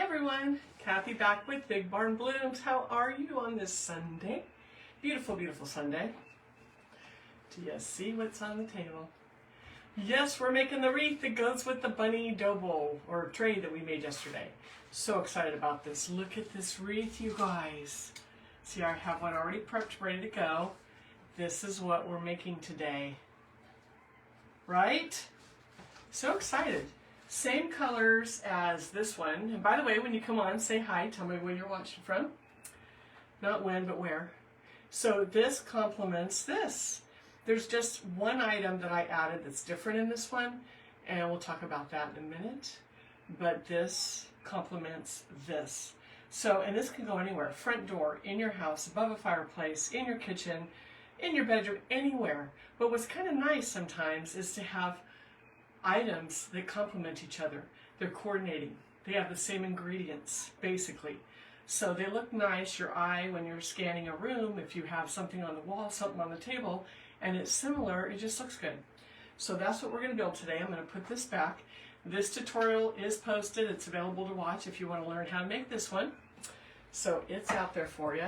everyone, Kathy back with Big Barn Blooms. How are you on this Sunday? Beautiful, beautiful Sunday. Do you see what's on the table? Yes, we're making the wreath that goes with the bunny dough bowl or tray that we made yesterday. So excited about this. Look at this wreath, you guys. See, I have one already prepped, ready to go. This is what we're making today. Right? So excited. Same colors as this one. And by the way, when you come on, say hi. Tell me where you're watching from. Not when, but where. So this complements this. There's just one item that I added that's different in this one, and we'll talk about that in a minute. But this complements this. So, and this can go anywhere. Front door, in your house, above a fireplace, in your kitchen, in your bedroom, anywhere. But what's kind of nice sometimes is to have items that complement each other. They're coordinating. They have the same ingredients, basically. So they look nice, your eye, when you're scanning a room, if you have something on the wall, something on the table, and it's similar, it just looks good. So that's what we're going to build today. I'm going to put this back. This tutorial is posted. It's available to watch if you want to learn how to make this one. So it's out there for you.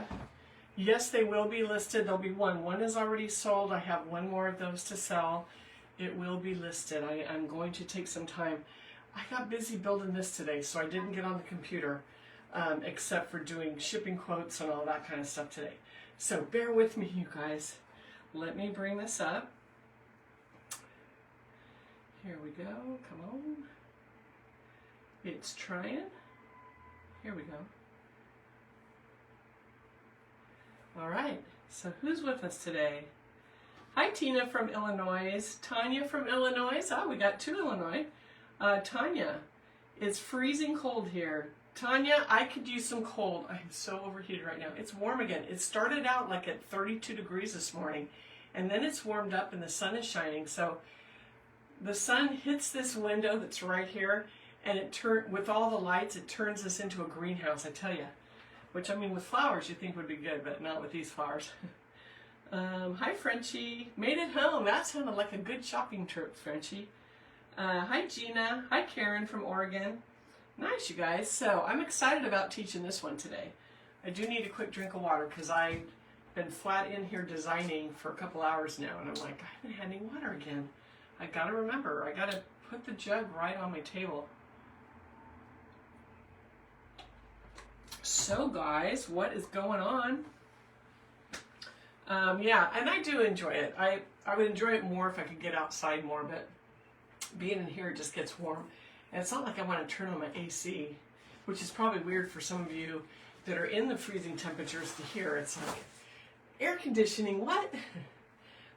Yes, they will be listed. There'll be one. One is already sold. I have one more of those to sell. It will be listed. I'm going to take some time. I got busy building this today, so I didn't get on the computer except for doing shipping quotes and all that kind of stuff today. So bear with me, you guys. Let me bring this up. Here we go. Come on. It's trying. Here we go. All right. So who's with us today? Hi, Tina from Illinois. Tanya from Illinois. Oh, we got two Illinois. Tanya, it's freezing cold here. Tanya, I could use some cold. I'm so overheated right now. It's warm again. It started out like at 32 degrees this morning, and then it's warmed up and the sun is shining. So the sun hits this window that's right here, and with all the lights, it turns us into a greenhouse, I tell you. Which, I mean, with flowers you think would be good, but not with these flowers. Hi, Frenchie. Made it home. That sounded like a good shopping trip, Frenchie. Hi, Gina. Hi, Karen from Oregon. Nice, you guys. So I'm excited about teaching this one today. I do need a quick drink of water because I've been flat in here designing for a couple hours now, and I'm like, I haven't had any water again. I gotta remember. I gotta put the jug right on my table. So, guys, what is going on? Yeah, and I do enjoy it. I would enjoy it more if I could get outside more, but being in here just gets warm. And it's not like I want to turn on my AC, which is probably weird for some of you that are in the freezing temperatures to hear. It's like, air conditioning, what?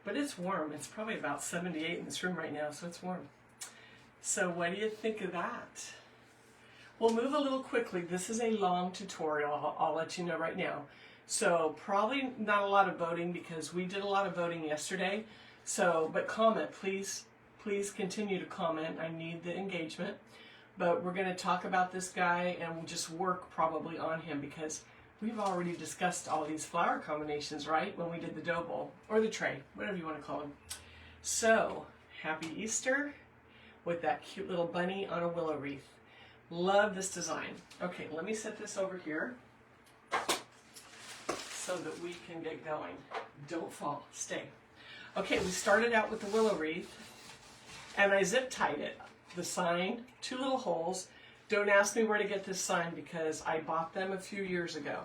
But it's warm. It's probably about 78 in this room right now, so it's warm. So what do you think of that? We'll move a little quickly. This is a long tutorial. I'll let you know right now. So probably not a lot of voting because we did a lot of voting yesterday. So, but comment, please continue to comment. I need the engagement. But we're going to talk about this guy and we'll just work probably on him because we've already discussed all these flower combinations, right? When we did the dough bowl or the tray, whatever you want to call them. So, happy Easter with that cute little bunny on a willow wreath. Love this design. Okay, let me set this over here so that we can get going. Don't fall, stay. Okay, we started out with the willow wreath and I zip tied it. The sign, 2 little holes. Don't ask me where to get this sign because I bought them a few years ago.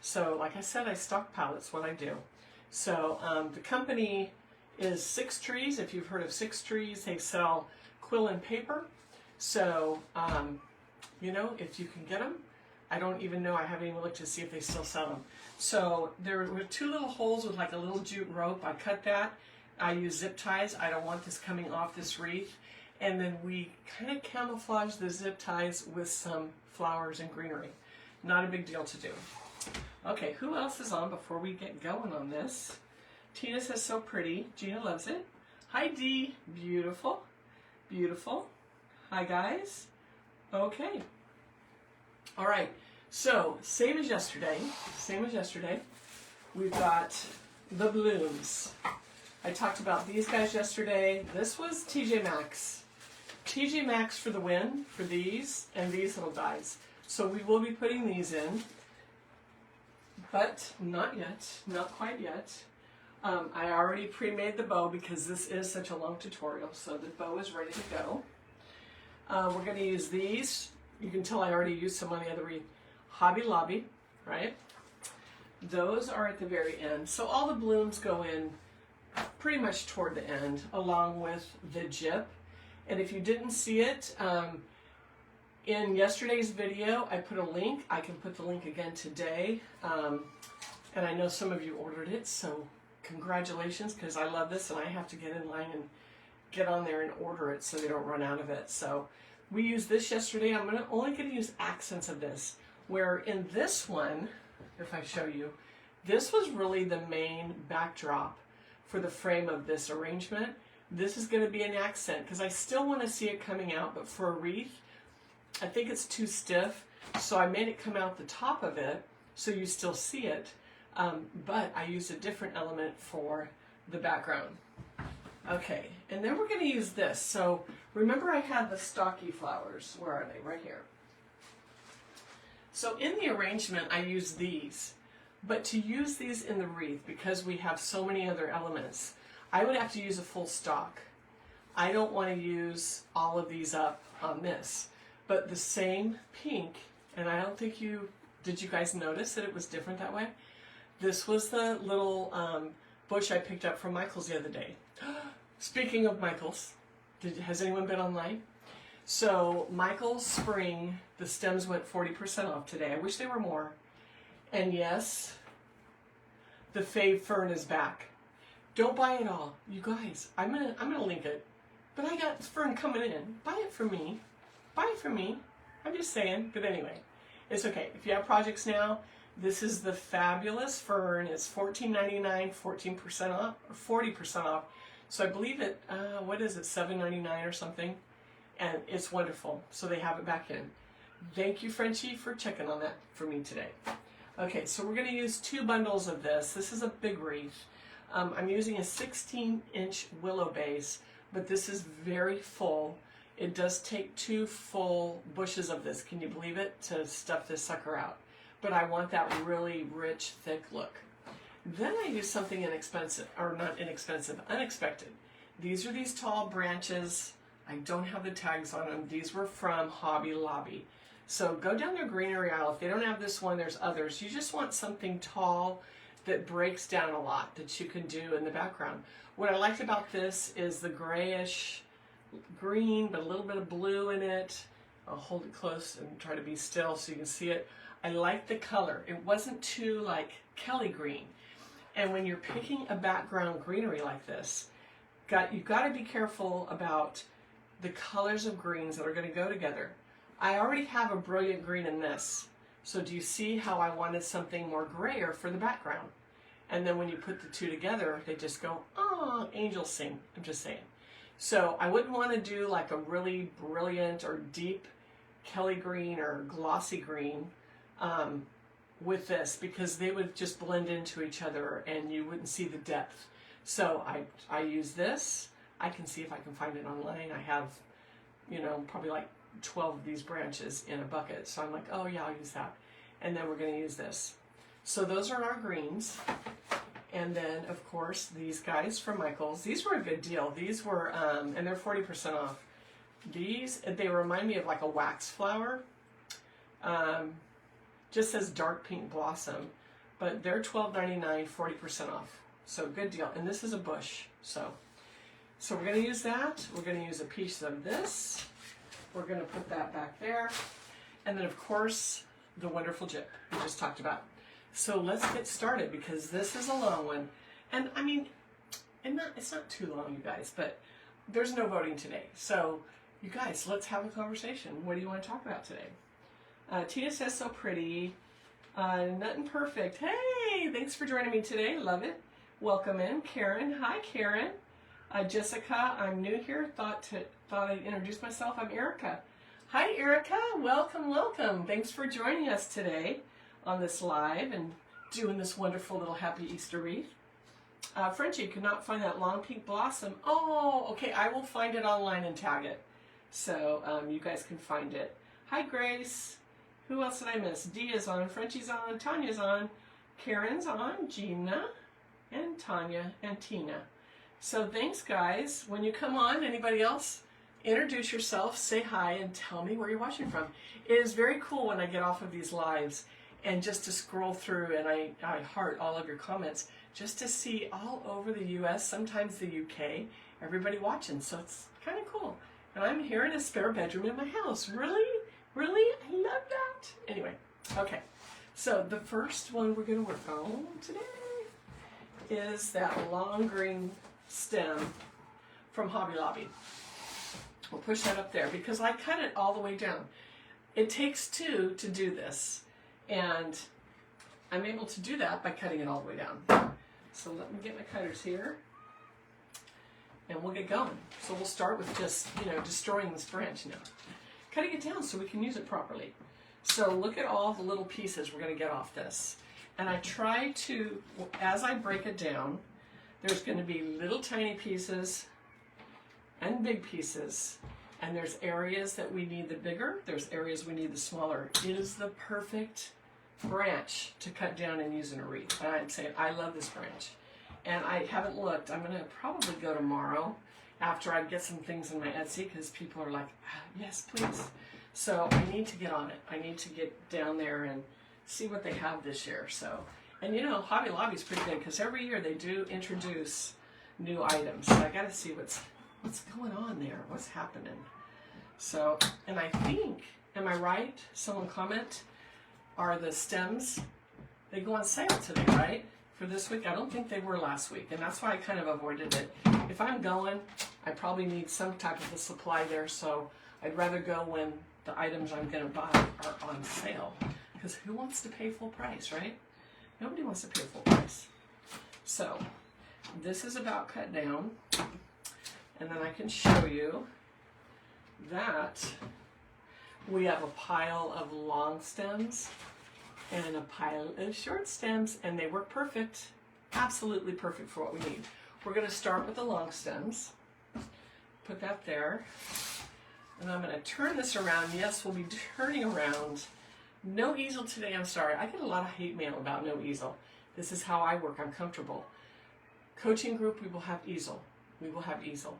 So like I said, I stockpile, it's what I do. So the company is Six Trees. If you've heard of Six Trees, they sell quill and paper. So, you know, if you can get them, I don't even know, I haven't even looked to see if they still sell them. So there were 2 little holes with like a little jute rope. I cut that. I use zip ties. I don't want this coming off this wreath. And then we kind of camouflage the zip ties with some flowers and greenery. Not a big deal to do. Okay, who else is on before we get going on this? Tina says so pretty. Gina loves it. Hi Dee. Beautiful. Beautiful. Hi guys. Okay. All right. So, same as yesterday, we've got the blooms. I talked about these guys yesterday. This was TJ Maxx. TJ Maxx for the win for these and these little guys. So we will be putting these in, but not yet, not quite yet. I already pre-made the bow because this is such a long tutorial, so the bow is ready to go. We're going to use these. You can tell I already used some on the other wreath. Hobby Lobby, right? Those are at the very end. So all the blooms go in pretty much toward the end, along with the jip. And if you didn't see it, in yesterday's video, I put a link. I can put the link again today. And I know some of you ordered it, so congratulations, because I love this and I have to get in line and get on there and order it so they don't run out of it. So we used this yesterday. I'm only going to use accents of this, where in this one, if I show you, this was really the main backdrop for the frame of this arrangement. This is going to be an accent because I still want to see it coming out, but for a wreath, I think it's too stiff, so I made it come out the top of it so you still see it, but I used a different element for the background. Okay, and then we're going to use this. So remember I had the stocky flowers. Where are they? Right here. So in the arrangement I use these, but to use these in the wreath, because we have so many other elements, I would have to use a full stock. I don't want to use all of these up on this, but the same pink, and I don't think did you guys notice that it was different that way? This was the little bush I picked up from Michael's the other day. Speaking of Michael's, has anyone been online? So Michael's Spring, the stems went 40% off today. I wish they were more. And yes, the fave fern is back. Don't buy it all, you guys. I'm gonna link it. But I got fern coming in. Buy it from me. Buy it from me. I'm just saying. But anyway, it's okay. If you have projects now, this is the fabulous fern. It's $14.99, 14% off, or 40% off. So I believe it. What is it? $7.99 or something. And it's wonderful. So they have it back in. Thank you, Frenchie, for checking on that for me today. Okay, so we're going to use 2 bundles of this. This is a big wreath. I'm using a 16-inch willow base, but this is very full. It does take 2 full bushes of this, can you believe it, to stuff this sucker out. But I want that really rich, thick look. Then I use something inexpensive, or not inexpensive, unexpected. These are these tall branches. I don't have the tags on them. These were from Hobby Lobby. So go down their greenery aisle. If they don't have this one, there's others. You just want something tall that breaks down a lot that you can do in the background. What I liked about this is the grayish green, but a little bit of blue in it. I'll hold it close and try to be still so you can see it. I like the color. It wasn't too like Kelly green. And when you're picking a background greenery like this, you've got to be careful about the colors of greens that are going to go together. I already have a brilliant green in this. So do you see how I wanted something more grayer for the background? And then when you put the two together, they just go, oh, angels sing. I'm just saying. So I wouldn't want to do like a really brilliant or deep Kelly green or glossy green with this, because they would just blend into each other and you wouldn't see the depth. So I use this. I can see if I can find it online. I have, probably like 12 of these branches in a bucket. So I'm like, oh yeah, I'll use that. And then we're going to use this. So those are our greens. And then of course these guys from Michael's. These were a good deal. These were, and they're 40% off. They remind me of like a wax flower. Just says dark pink blossom, but they're $12.99, 40% off. So good deal. And this is a bush. So we're going to use that. We're going to use a piece of this. We're going to put that back there. And then of course, the wonderful jip we just talked about. So let's get started, because this is a long one. And I mean, it's not too long, you guys, but there's no voting today. So you guys, let's have a conversation. What do you want to talk about today? Tina says, so pretty. Nothing perfect. Hey, thanks for joining me today. Love it. Welcome in. Karen. Hi, Karen. Jessica, I'm new here. Thought I'd introduce myself. I'm Erica. Hi, Erica. Welcome, welcome. Thanks for joining us today on this live and doing this wonderful little happy Easter wreath. Frenchie could not find that long pink blossom. Oh, okay. I will find it online and tag it, so you guys can find it. Hi, Grace. Who else did I miss? Dee is on, Frenchie's on, Tanya's on, Karen's on, Gina, and Tanya, and Tina. So thanks, guys. When you come on, anybody else, introduce yourself, say hi, and tell me where you're watching from. It is very cool when I get off of these lives and just to scroll through, and I heart all of your comments, just to see all over the U.S., sometimes the U.K., everybody watching. So it's kind of cool. And I'm here in a spare bedroom in my house. Really? Really? I love that. Anyway, okay. So the first one we're going to work on today is that long green stem from Hobby Lobby. We'll push that up there because I cut it all the way down. It takes two to do this, and I'm able to do that by cutting it all the way down. So let me get my cutters here, and we'll get going. So we'll start with just, destroying this branch now. Cutting it down so we can use it properly. So look at all the little pieces we're going to get off this. And I try to, as I break it down, there's going to be little tiny pieces and big pieces. And there's areas that we need the bigger, there's areas we need the smaller. It is the perfect branch to cut down and use in a wreath. And I'm saying, I love this branch. And I haven't looked. I'm going to probably go tomorrow after I get some things in my Etsy because people are like, yes, please. So I need to get on it. I need to get down there and see what they have this year. So, and Hobby Lobby's pretty good because every year they do introduce new items. So I got to see what's going on there, what's happening. So, and I think, am I right? Someone comment, are the stems, they go on sale today, right? For this week? I don't think they were last week, and that's why I kind of avoided it. If I'm going, I probably need some type of a supply there, so I'd rather go when the items I'm going to buy are on sale. Because who wants to pay full price, right? Nobody wants to pay full price. So, this is about cut down. And then I can show you that we have a pile of long stems and a pile of short stems, and they work perfect, absolutely perfect for what we need. We're going to start with the long stems. Put that there. And I'm going to turn this around. Yes, we'll be turning around. No easel today, I'm sorry. I get a lot of hate mail about no easel. This is how I work, I'm comfortable. Coaching group, we will have easel. We will have easel.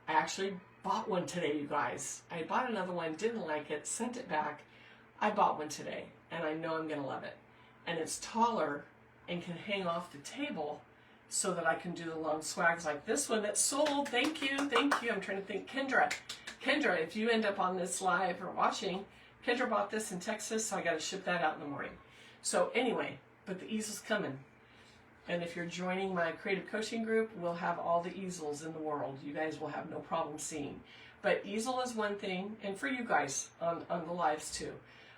I actually bought one today, you guys. I bought another one, didn't like it, sent it back. I bought one today, and I know I'm going to love it. And it's taller and can hang off the table so that I can do the long swags like this one that's sold. Thank you, thank you. I'm trying to think. Kendra, if you end up on this live or watching, Kendra bought this in Texas, so I got to ship that out in the morning. So anyway, but the easel's coming. And if you're joining my creative coaching group, we'll have all the easels in the world. You guys will have no problem seeing. But easel is one thing, and for you guys on the lives too.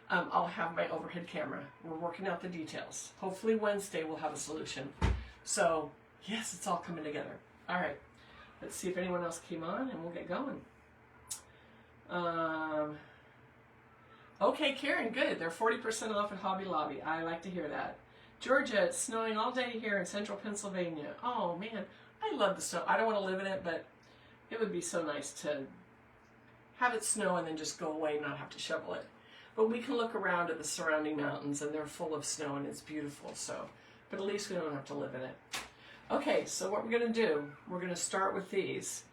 I'll have my overhead camera. We're working out the details. Hopefully Wednesday we'll have a solution. So, yes, it's all coming together. All right, let's see if anyone else came on, and we'll get going. Okay, Karen, good. They're 40% off at Hobby Lobby. I like to hear that. Georgia, it's snowing all day here in central Pennsylvania. Oh, man, I love the snow. I don't want to live in it, but it would be so nice to have it snow and then just go away and not have to shovel it. But we can look around at the surrounding mountains, and they're full of snow, and it's beautiful. So, but at least we don't have to live in it. Okay, so what we're going to do, we're going to start with these.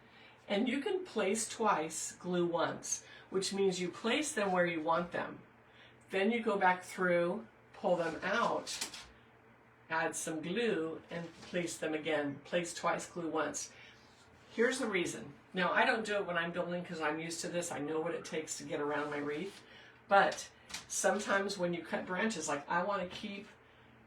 And you can place twice, glue once, which means you place them where you want them. Then you go back through, pull them out, add some glue, and place them again. Place twice, glue once. Here's the reason. Now, I don't do it when I'm building because I'm used to this. I know what it takes to get around my wreath. But sometimes when you cut branches, like I want to keep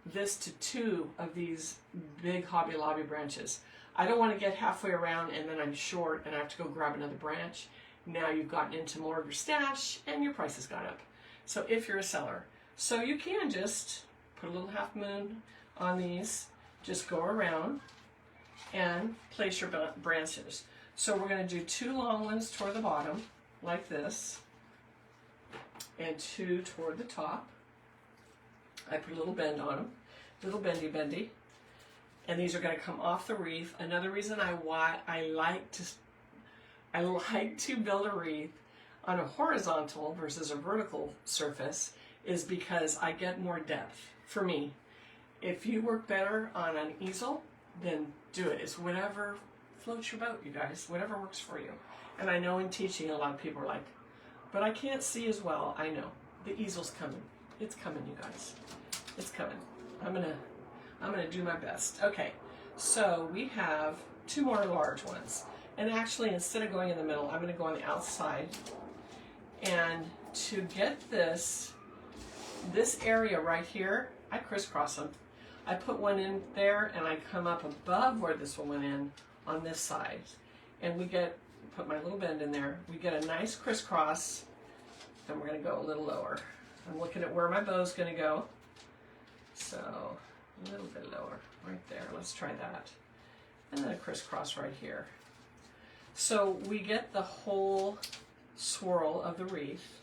this to 2 of these big Hobby Lobby branches. I don't want to get halfway around and then I'm short and I have to go grab another branch. Now you've gotten into more of your stash and your price has gone up. So if you're a seller. So you can just put a little half moon on these, just go around and place your branches. So we're going to do 2 long ones toward the bottom, like this, and 2 toward the top. I put a little bend on them, little bendy. And these are going to come off the wreath. Another reason I like to build a wreath on a horizontal versus a vertical surface is because I get more depth for me. If you work better on an easel, then do it. It's whatever floats your boat, you guys, whatever works for you. And I know in teaching, a lot of people are like, but I can't see as well. I know. The easel's coming. It's coming, you guys. It's coming. I'm gonna do my best. Okay, so we have 2 more large ones. And actually, instead of going in the middle, I'm gonna go on the outside. And to get this area right here, I crisscross them. I put one in there and I come up above where this one went in on this side. And we put my little bend in there. We get a nice crisscross. Then we're gonna go a little lower. I'm looking at where my bow's gonna go. So a little bit lower, right there. Let's try that. And then a crisscross right here. So we get the whole swirl of the wreath.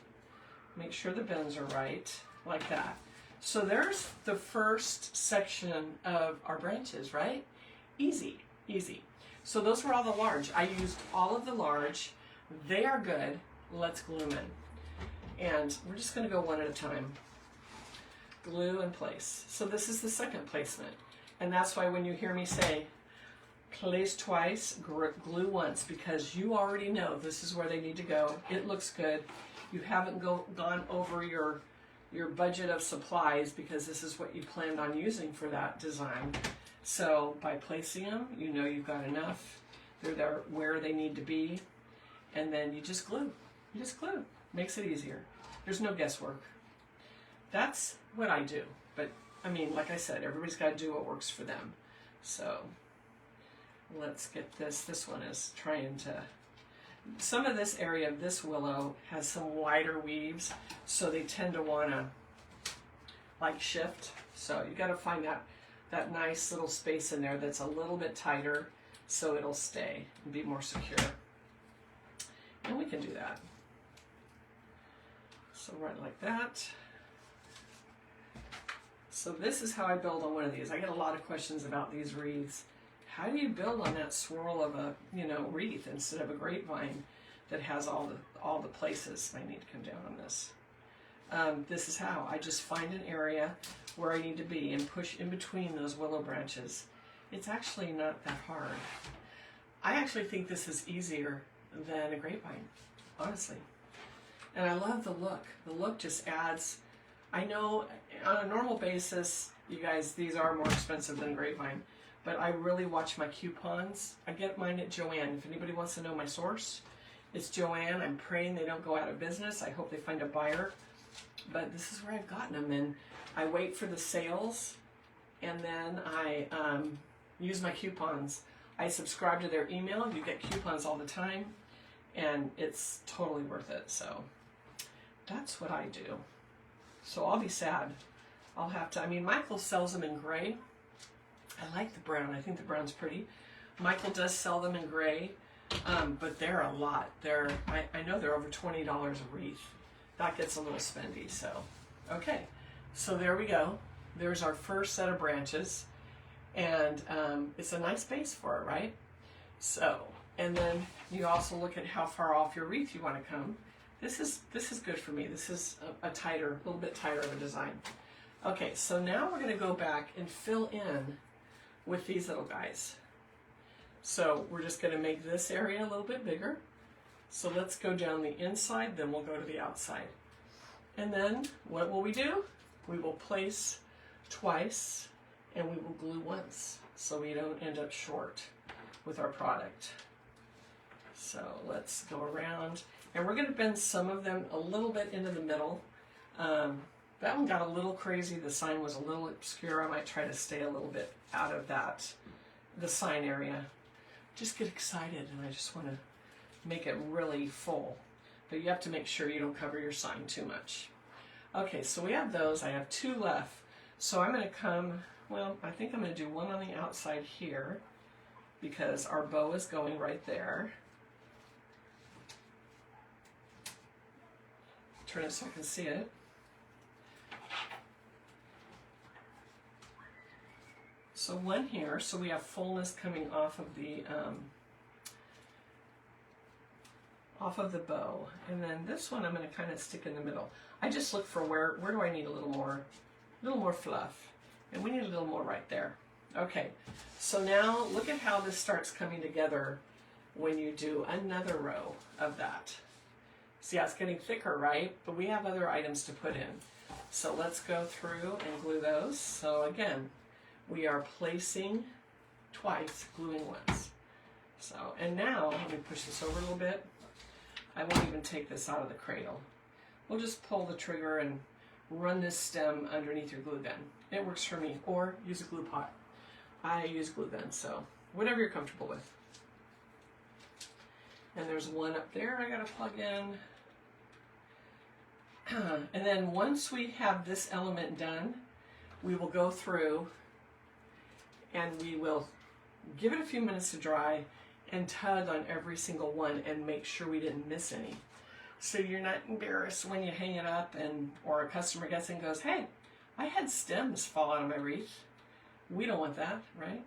Make sure the bends are right, like that. So there's the first section of our branches, right? Easy, easy. So those were all the large. I used all of the large. They are good. Let's glue them in. And we're just gonna go one at a time. Glue and place. So this is the second placement. And that's why when you hear me say, place twice, glue once, because you already know this is where they need to go. It looks good. You haven't gone over your budget of supplies because this is what you planned on using for that design. So by placing them, you know you've got enough. They're there where they need to be. And then you just glue. You just glue. Makes it easier. There's no guesswork. That's what I do. But I mean, like I said, everybody's got to do what works for them. So let's get this. This one is trying to, some of this area of this willow has some wider weaves, so they tend to want to like shift. So you got to find that nice little space in there that's a little bit tighter so it'll stay and be more secure. And we can do that. So right like that. So this is how I build on one of these. I get a lot of questions about these wreaths. How do you build on that swirl of a, wreath instead of a grapevine that has all the places? I need to come down on this. This is how. I just find an area where I need to be and push in between those willow branches. It's actually not that hard. I actually think this is easier than a grapevine, honestly. And I love the look. The look just adds, I know on a normal basis, you guys, these are more expensive than grapevine. But I really watch my coupons. I get mine at Joann. If anybody wants to know my source, it's Joann. I'm praying they don't go out of business. I hope they find a buyer. But this is where I've gotten them. And I wait for the sales, and then I use my coupons. I subscribe to their email. You get coupons all the time, and it's totally worth it. So that's what I do. So I'll be sad. I'll have to, Michael sells them in gray. I like the brown. I think the brown's pretty. Michael does sell them in gray, but they're a lot. I know they're over $20 a wreath. That gets a little spendy, so. Okay, so there we go. There's our first set of branches, and it's a nice base for it, right? So, and then you also look at how far off your wreath you want to come. This is good for me. This is a little bit tighter of a design. Okay, so now we're going to go back and fill in with these little guys. So we're just going to make this area a little bit bigger. So let's go down the inside, then we'll go to the outside. And then what will we do? We will place twice and we will glue once so we don't end up short with our product. So let's go around, and we're going to bend some of them a little bit into the middle. That one got a little crazy. The sign was a little obscure. I might try to stay a little bit out of the sign area. Just get excited, and I just want to make it really full. But you have to make sure you don't cover your sign too much. Okay, so we have those. I have 2 left. So I'm going to come, I think I'm going to do one on the outside here because our bow is going right there. Turn it so I can see it. So one here, so we have fullness coming off of the off of the bow. And then this one I'm going to kind of stick in the middle. I just look for where do I need a little more fluff. And we need a little more right there. Okay, so now look at how this starts coming together when you do another row of that. See how it's getting thicker, right? But we have other items to put in. So let's go through and glue those. So again, we are placing twice, gluing once. So, and now, let me push this over a little bit. I won't even take this out of the cradle. We'll just pull the trigger and run this stem underneath your glue gun. It works for me. Or use a glue pot. I use glue gun, so whatever you're comfortable with. And there's one up there I gotta plug in. And then once we have this element done, we will go through and we will give it a few minutes to dry and tug on every single one and make sure we didn't miss any. So you're not embarrassed when you hang it up and or a customer gets in and goes, hey, I had stems fall out of my wreath. We don't want that, right?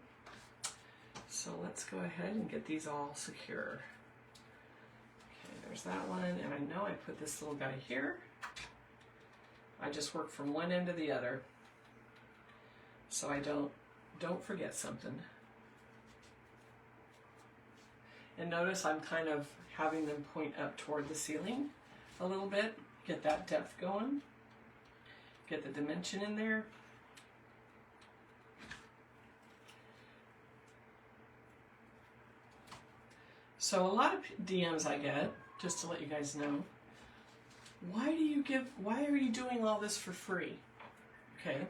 So let's go ahead and get these all secure. Okay, there's that one, and I know I put this little guy here. I just work from one end to the other so I don't forget something. And notice I'm kind of having them point up toward the ceiling a little bit, get that depth going, get the dimension in there. So a lot of DMs I get, just to let you guys know, why are you doing all this for free? Okay,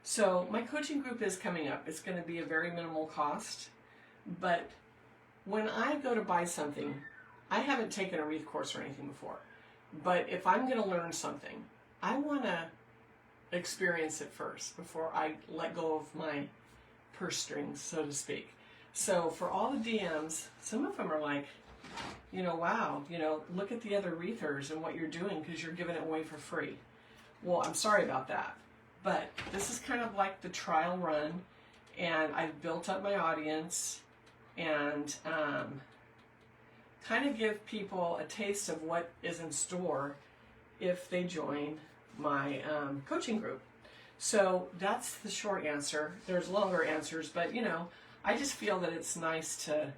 so my coaching group is coming up. It's going to be a very minimal cost, but when I go to buy something, I haven't taken a wreath course or anything before, but if I'm going to learn something, I want to experience it first before I let go of my purse strings, so to speak. So for all the DMs, some of them are like, you know, wow, you know, look at the other wreathers and what you're doing because you're giving it away for free. Well, I'm sorry about that, but this is kind of like the trial run, and I've built up my audience and kind of give people a taste of what is in store if they join my coaching group. So that's the short answer. There's longer answers, but you know, I just feel that it's nice to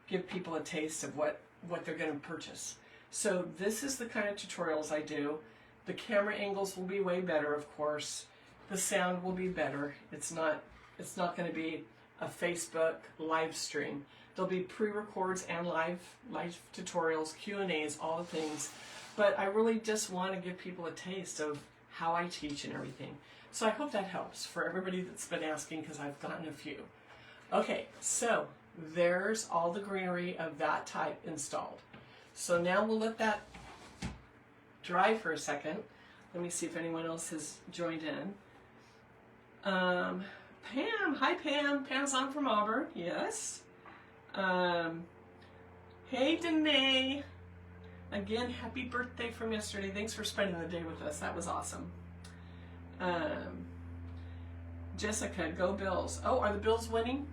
give people a taste of what they're going to purchase. So this is the kind of tutorials I do. The camera angles will be way better, of course. The sound will be better. It's not going to be a Facebook live stream. There'll be pre-records and live tutorials, Q&As, all the things. But I really just want to give people a taste of how I teach and everything. So I hope that helps for everybody that's been asking, because I've gotten a few. Okay, so there's all the greenery of that type installed. So now we'll let that dry for a second. Let me see if anyone else has joined in. Pam, hi Pam. Pam's on from Auburn, yes. Hey Danae. Again, happy birthday from yesterday. Thanks for spending the day with us. That was awesome. Jessica, go Bills. Oh, are the Bills winning?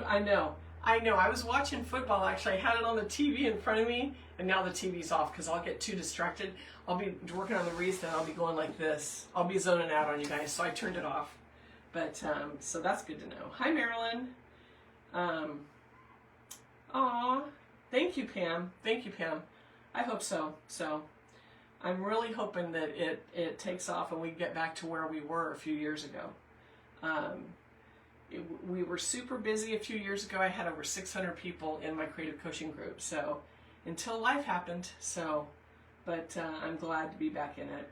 I know. I was watching football, actually. I had it on the TV in front of me, and now the TV's off because I'll get too distracted. I'll be working on the wreath, and I'll be going like this. I'll be zoning out on you guys, so I turned it off. But, so that's good to know. Hi, Marilyn. Aw, thank you, Pam. Thank you, Pam. I hope so. So, I'm really hoping that it takes off and we get back to where we were a few years ago. We were super busy a few years ago. I had over 600 people in my creative coaching group. So until life happened. So, but I'm glad to be back in it.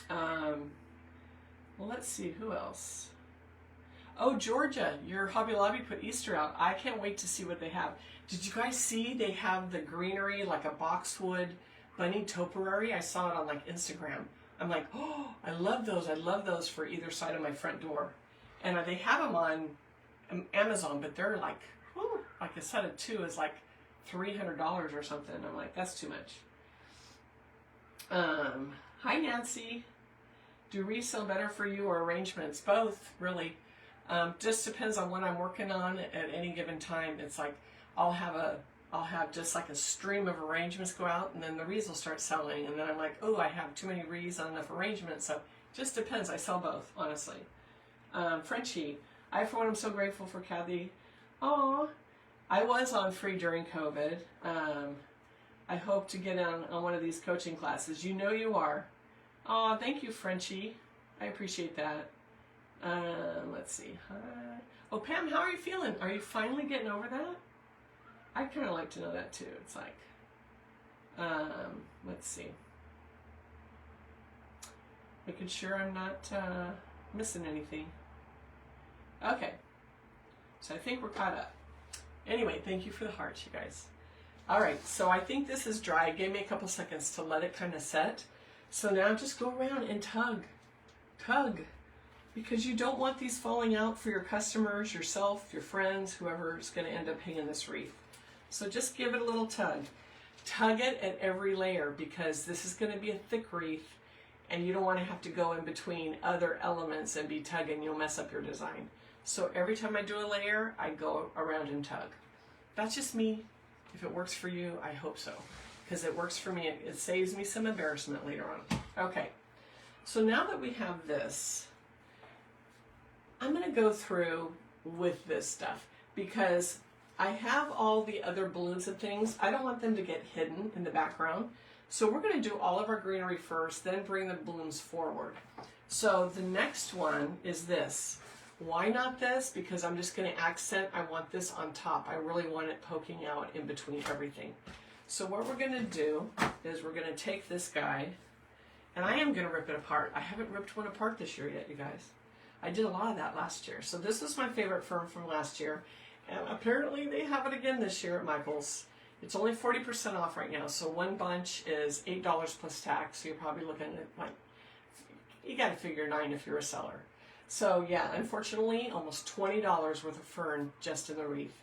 Well, let's see who else. Oh, Georgia, your Hobby Lobby put Easter out. I can't wait to see what they have. Did you guys see they have the greenery like a boxwood bunny topiary? I saw it on like Instagram. I'm like, oh, I love those. I love those for either side of my front door. And they have them on Amazon, but they're like, whew, like a set of two is like $300 or something. I'm like, that's too much. Hi, Nancy. Do resale better for you or arrangements? Both, really. Just depends on what I'm working on at any given time. It's like I'll have I'll have just like a stream of arrangements go out, and then the wreaths will start selling, and then I'm like, oh, I have too many wreaths, not enough arrangements. So just depends. I sell both, honestly. Frenchie, I for one am so grateful for Kathy. Aw, I was on free during COVID. I hope to get on one of these coaching classes. You know you are. Aw, thank you, Frenchie. I appreciate that. Let's see. Hi. Oh, Pam, how are you feeling? Are you finally getting over that? I'd kind of like to know that too. It's like, let's see. Making sure I'm not missing anything. Okay. So I think we're caught up. Anyway, thank you for the hearts, you guys. All right, so I think this is dry. It gave me a couple seconds to let it kind of set. So now just go around and tug. Tug. Because you don't want these falling out for your customers, yourself, your friends, whoever's going to end up hanging this wreath. So just give it a little tug. Tug it at every layer, because this is going to be a thick wreath, and you don't want to have to go in between other elements and be tugging. You'll mess up your design. So every time I do a layer, I go around and tug. That's just me. If it works for you, I hope so. Because it works for me. It saves me some embarrassment later on. Okay. So now that we have this, I'm going to go through with this stuff, because I have all the other balloons and things. I don't want them to get hidden in the background. So we're going to do all of our greenery first, then bring the balloons forward. So the next one is this. Why not this? Because I'm just going to accent. I want this on top. I really want it poking out in between everything. So what we're going to do is we're going to take this guy, and I am going to rip it apart. I haven't ripped one apart this year yet, you guys. I did a lot of that last year. So this is my favorite firm from last year. And apparently they have it again this year at Michael's. It's only 40% off right now. So one bunch is $8 plus tax. So you're probably looking at, like, you got to figure $9 if you're a seller. So yeah, unfortunately, almost $20 worth of fern just in the wreath.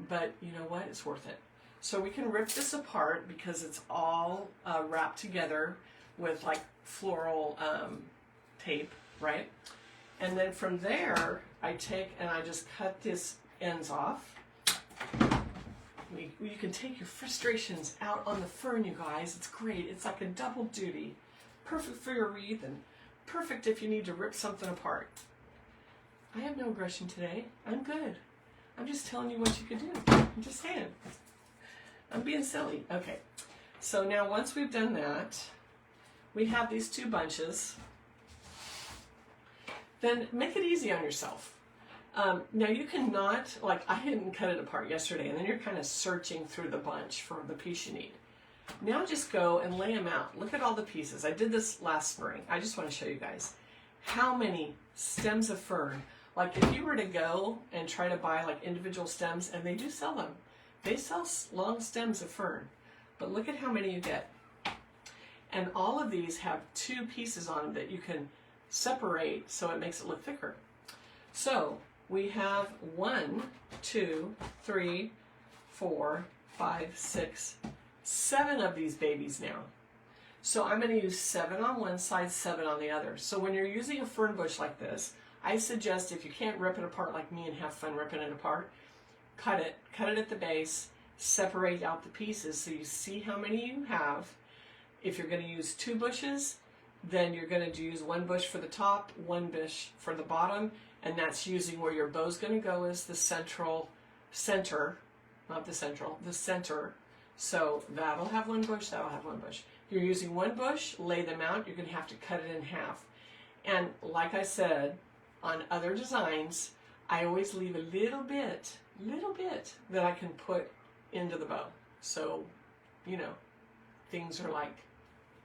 But you know what? It's worth it. So we can rip this apart because it's all wrapped together with like floral tape, right? And then from there, I take and I just cut this ends off. You can take your frustrations out on the fern, you guys. It's great. It's like a double duty. Perfect for your wreath and perfect if you need to rip something apart. I have no aggression today. I'm good. I'm just telling you what you can do. I'm just saying. I'm being silly. Okay. So now once we've done that, we have these two bunches. Then make it easy on yourself. Now you cannot, like I didn't cut it apart yesterday, and then you're kind of searching through the bunch for the piece you need. Now just go and lay them out. Look at all the pieces. I did this last spring. I just want to show you guys how many stems of fern. Like if you were to go and try to buy like individual stems, and they do sell them. They sell long stems of fern. But look at how many you get. And all of these have two pieces on them that you can separate so it makes it look thicker. So we have 1, 2, 3, 4, 5, 6, 7 of these babies now. So I'm going to use 7 on one side, 7 on the other. So when you're using a fern bush like this, I suggest if you can't rip it apart like me and have fun ripping it apart, cut it at the base, separate out the pieces so you see how many you have. If you're going to use 2 bushes, then you're going to use 1 bush for the top, 1 bush for the bottom, and that's using where your bow's going to go is the center. So that'll have 1 bush, that'll have 1 bush. You're using 1 bush, lay them out, you're going to have to cut it in half. And like I said, on other designs, I always leave a little bit that I can put into the bow. So, you know, things are like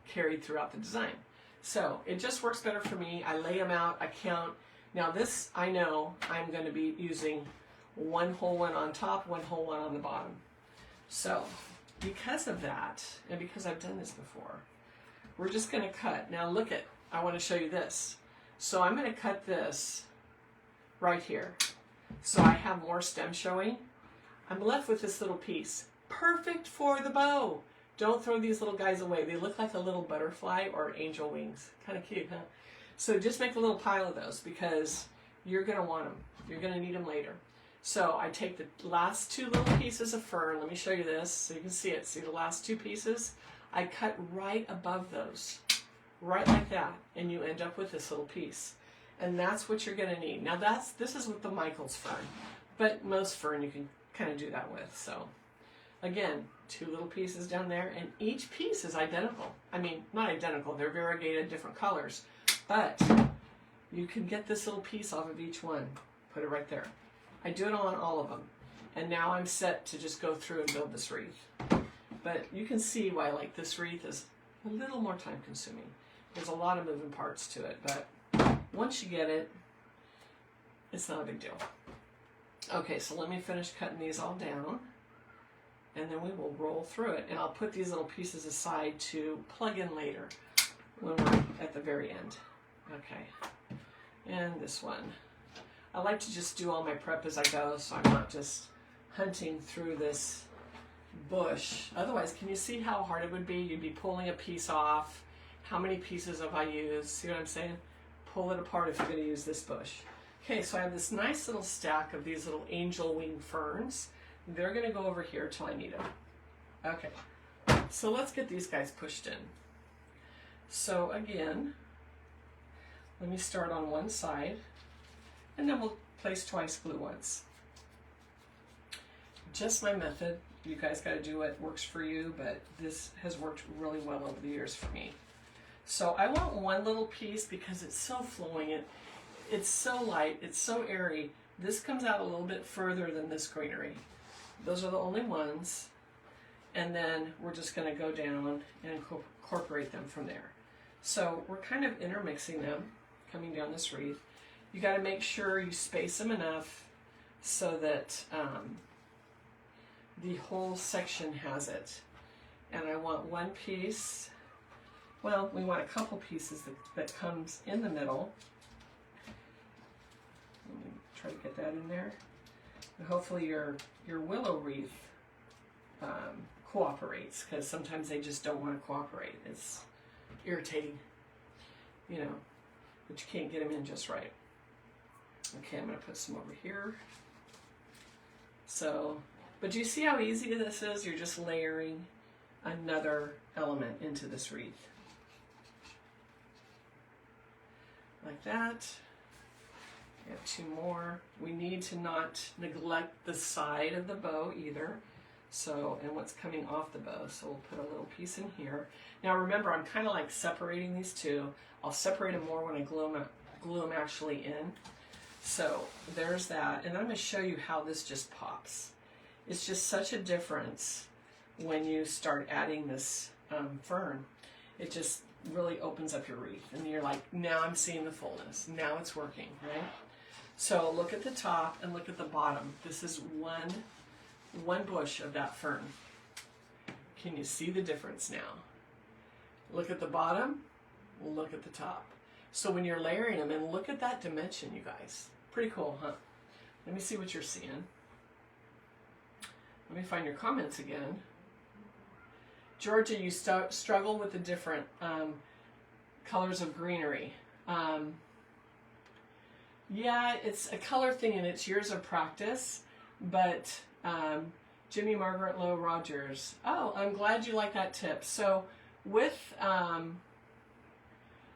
carried throughout the design. So it just works better for me. I lay them out, I count. Now this, I know I'm going to be using 1 whole one on top, 1 whole one on the bottom. So because of that, and because I've done this before, we're just going to cut. Now look at, I want to show you this. So I'm going to cut this right here. So I have more stem showing. I'm left with this little piece. Perfect for the bow. Don't throw these little guys away. They look like a little butterfly or angel wings. Kind of cute, huh? So just make a little pile of those because you're going to want them. You're going to need them later. So I take the last two little pieces of fern. Let me show you this so you can see it. See the last two pieces? I cut right above those, right like that, and you end up with this little piece. And that's what you're going to need. Now this is with the Michael's fern, but most fern you can kind of do that with. So again, two little pieces down there, and each piece is identical. I mean, not identical, they're variegated different colors, but you can get this little piece off of each one. Put it right there. I do it on all of them. And now I'm set to just go through and build this wreath. But you can see why like this wreath is a little more time consuming. There's a lot of moving parts to it, but once you get it, it's not a big deal. Okay, so let me finish cutting these all down, and then we will roll through it. And I'll put these little pieces aside to plug in later when we're at the very end. Okay, and this one. I like to just do all my prep as I go, so I'm not just hunting through this bush. Otherwise, can you see how hard it would be? You'd be pulling a piece off. How many pieces have I used? See what I'm saying? Pull it apart if you're going to use this bush. Okay, so I have this nice little stack of these little angel wing ferns. They're going to go over here till I need them. Okay, so let's get these guys pushed in. So again, let me start on one side, and then we'll place twice, glue once. Just my method. You guys got to do what works for you, but this has worked really well over the years for me. So I want one little piece because it's so flowing. It's so light. It's so airy. This comes out a little bit further than this greenery. Those are the only ones. And then we're just going to go down and incorporate them from there. So we're kind of intermixing them coming down this wreath. You got to make sure you space them enough so that the whole section has it. And I want one piece, well, we want a couple pieces that comes in the middle. Let me try to get that in there. And hopefully your willow wreath cooperates, because sometimes they just don't want to cooperate. It's irritating, you know, but you can't get them in just right. Okay, I'm going to put some over here. So, but do you see how easy this is? You're just layering another element into this wreath. Like that. We have two more. We need to not neglect the side of the bow either. So, and what's coming off the bow. So we'll put a little piece in here. Now remember, I'm kind of like separating these two. I'll separate them more when I glue them actually in. So there's that. And then I'm going to show you how this just pops. It's just such a difference when you start adding this fern. It just really opens up your wreath. And you're like, now I'm seeing the fullness. Now it's working, right? So look at the top and look at the bottom. This is one bush of that fern. Can you see the difference now? Look at the bottom, look at the top. So when you're layering them, and look at that dimension, you guys. Pretty cool, huh? Let me see what you're seeing. Let me find your comments again. Georgia, you struggle with the different colors of greenery. Yeah, it's a color thing and it's years of practice, but Jimmy Margaret Lowe Rogers. Oh, I'm glad you like that tip. So with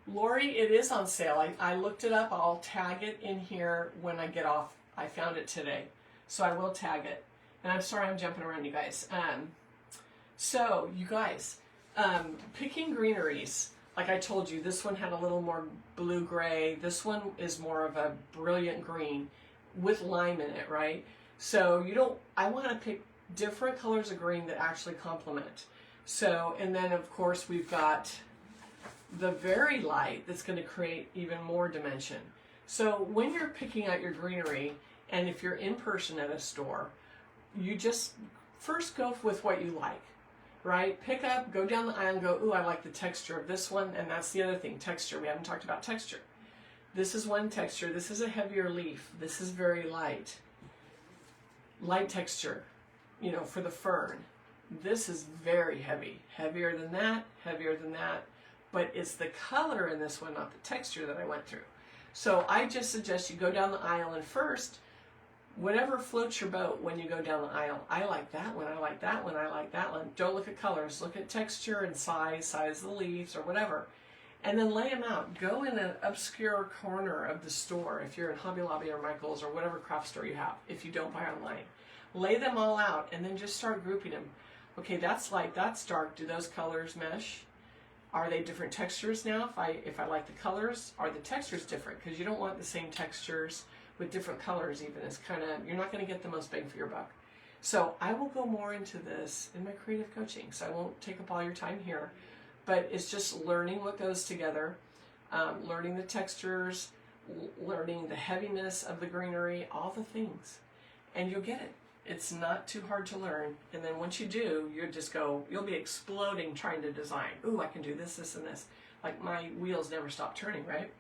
Lori, it is on sale. I looked it up. I'll tag it in here when I get off. I found it today, so I will tag it. And I'm sorry I'm jumping around, you guys. So, you guys, picking greeneries, like I told you, this one had a little more blue-gray. This one is more of a brilliant green with lime in it, right? So I want to pick different colors of green that actually complement. So, and then of course we've got the very light that's going to create even more dimension. So when you're picking out your greenery, and if you're in person at a store, you just first go with what you like, right? Pick up, go down the aisle and go, ooh, I like the texture of this one. And that's the other thing, texture. We haven't talked about texture. This is one texture. This is a heavier leaf. This is very light. Light texture, you know, for the fern. This is very heavy. Heavier than that, but it's the color in this one, not the texture that I went through. So I just suggest you go down the aisle and first Whatever floats your boat when you go down the aisle. I like that one, I like that one, I like that one. Don't look at colors, look at texture and size of the leaves or whatever. And then lay them out. Go in an obscure corner of the store if you're in Hobby Lobby or Michael's or whatever craft store you have, if you don't buy online. Lay them all out and then just start grouping them. Okay, that's light, that's dark. Do those colors mesh? Are they different textures now? If I like the colors, are the textures different? Because you don't want the same textures with different colors even. It's kind of, you're not going to get the most bang for your buck. So I will go more into this in my creative coaching, so I won't take up all your time here. But it's just learning what goes together, learning the textures, learning the heaviness of the greenery, all the things. And you'll get it. It's not too hard to learn. And then once you do, you'll be exploding trying to design. Ooh, I can do this, this, and this. Like my wheels never stop turning, right?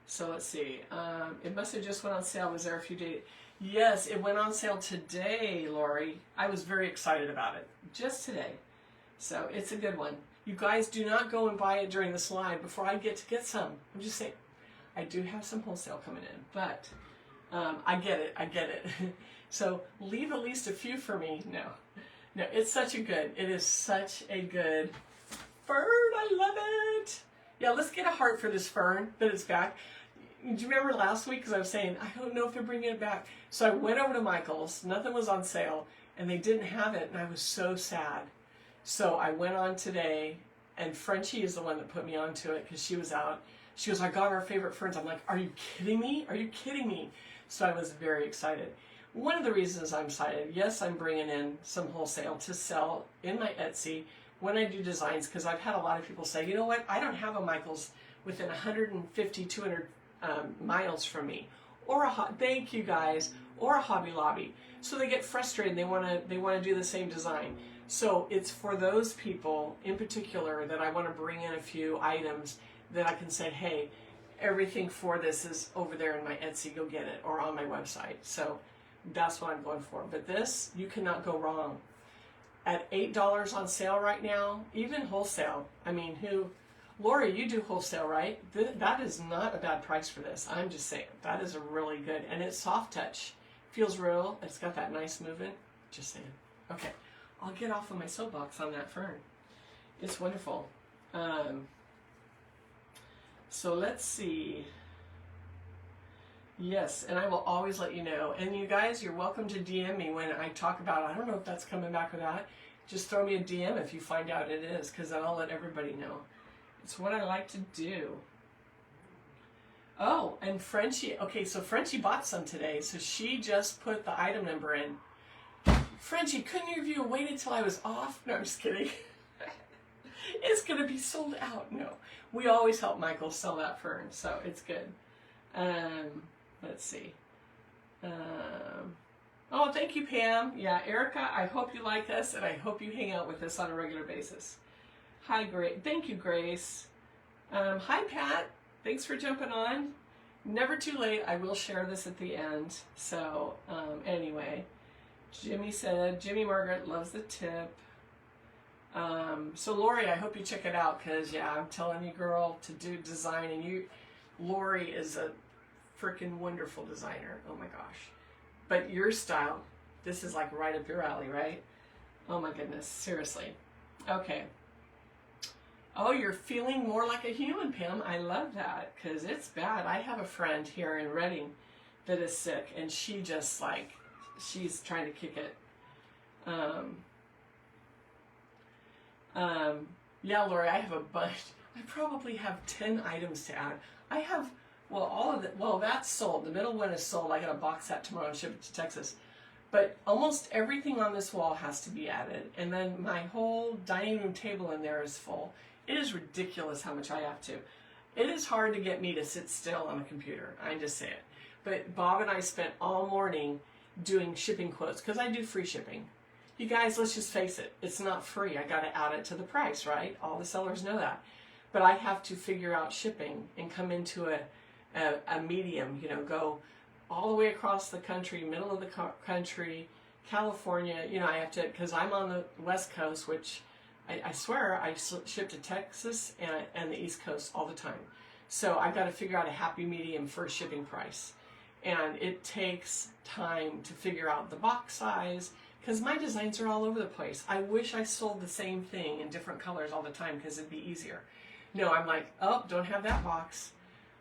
So let's see. It must have just went on sale. Was there a few days? Yes, it went on sale today, Lori. I was very excited about it. Just today. So it's a good one. You guys do not go and buy it during this live before I get to get some. I'm just saying, I do have some wholesale coming in, but I get it. So leave at least a few for me. No, it's such a good, it is such a good fern. I love it. Yeah, let's get a heart for this fern that it's back. Do you remember last week? Because I was saying, I don't know if they're bringing it back. So I went over to Michael's, nothing was on sale, and they didn't have it, and I was so sad. So I went on today, and Frenchie is the one that put me onto it because she was out. She goes, I got our favorite ferns. I'm like, are you kidding me? Are you kidding me? So I was very excited. One of the reasons I'm excited, yes, I'm bringing in some wholesale to sell in my Etsy when I do designs, because I've had a lot of people say, you know what, I don't have a Michael's within 150, 200 miles from me, or thank you guys, or a Hobby Lobby. So they get frustrated. They want to do the same design. So it's for those people in particular that I want to bring in a few items that I can say, hey, everything for this is over there in my Etsy, go get it, or on my website. So that's what I'm going for. But this, you cannot go wrong. At $8 on sale right now, even wholesale. I mean, Lori, you do wholesale, right? That is not a bad price for this. I'm just saying, that is a really good, and it's soft touch. Feels real. It's got that nice movement. Just saying. Okay, I'll get off of my soapbox on that fern. It's wonderful. So let's see. Yes, and I will always let you know. And you guys, you're welcome to DM me when I talk about it. I don't know if that's coming back or not. Just throw me a DM if you find out it is, because then I'll let everybody know. It's what I like to do. Oh, and Frenchie. Okay, so Frenchie bought some today, so she just put the item number in. Frenchie, couldn't you have waited till I was off? No, I'm just kidding. It's going to be sold out. No, we always help Michael sell that fern, so it's good. Let's see. Oh, thank you, Pam. Yeah, Erica, I hope you like us, and I hope you hang out with us on a regular basis. Hi, Grace. Thank you, Grace. Hi, Pat. Thanks for jumping on. Never too late. I will share this at the end. So, anyway, Jimmy Margaret loves the tip. So, Lori, I hope you check it out, because, yeah, I'm telling you, girl, to do design, and Lori is a freaking wonderful designer. Oh, my gosh. But your style, this is like right up your alley, right? Oh, my goodness. Seriously. Okay. Oh, you're feeling more like a human, Pam. I love that, because it's bad. I have a friend here in Reading that is sick, and she just she's trying to kick it. Yeah, Lori, I have a bunch. I probably have 10 items to add. I have, well, all of it. Well, that's sold. The middle one is sold. I got a box set tomorrow and ship it to Texas. But almost everything on this wall has to be added. And then my whole dining room table in there is full. It is ridiculous how much I have to. It is hard to get me to sit still on a computer. I just say it. But Bob and I spent all morning doing shipping quotes, because I do free shipping. You guys, let's just face it. It's not free. I got to add it to the price, right? All the sellers know that. But I have to figure out shipping and come into a medium, go all the way across the country, middle of the country, California. I have to, because I'm on the West Coast, which I swear I ship to Texas and the East Coast all the time. So I've got to figure out a happy medium for a shipping price. And it takes time to figure out the box size, because my designs are all over the place. I wish I sold the same thing in different colors all the time, because it'd be easier. No, I'm like, oh, don't have that box.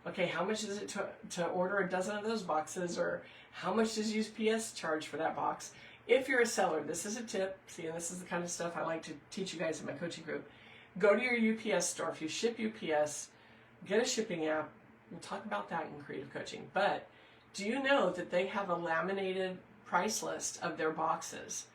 Okay, how much is it to order a dozen of those boxes? Or how much does UPS charge for that box? If you're a seller, this is a tip. See, and this is the kind of stuff I like to teach you guys in my coaching group. Go to your UPS store. If you ship UPS, get a shipping app. We'll talk about that in creative coaching. But do you know that they have a laminated price list of their boxes?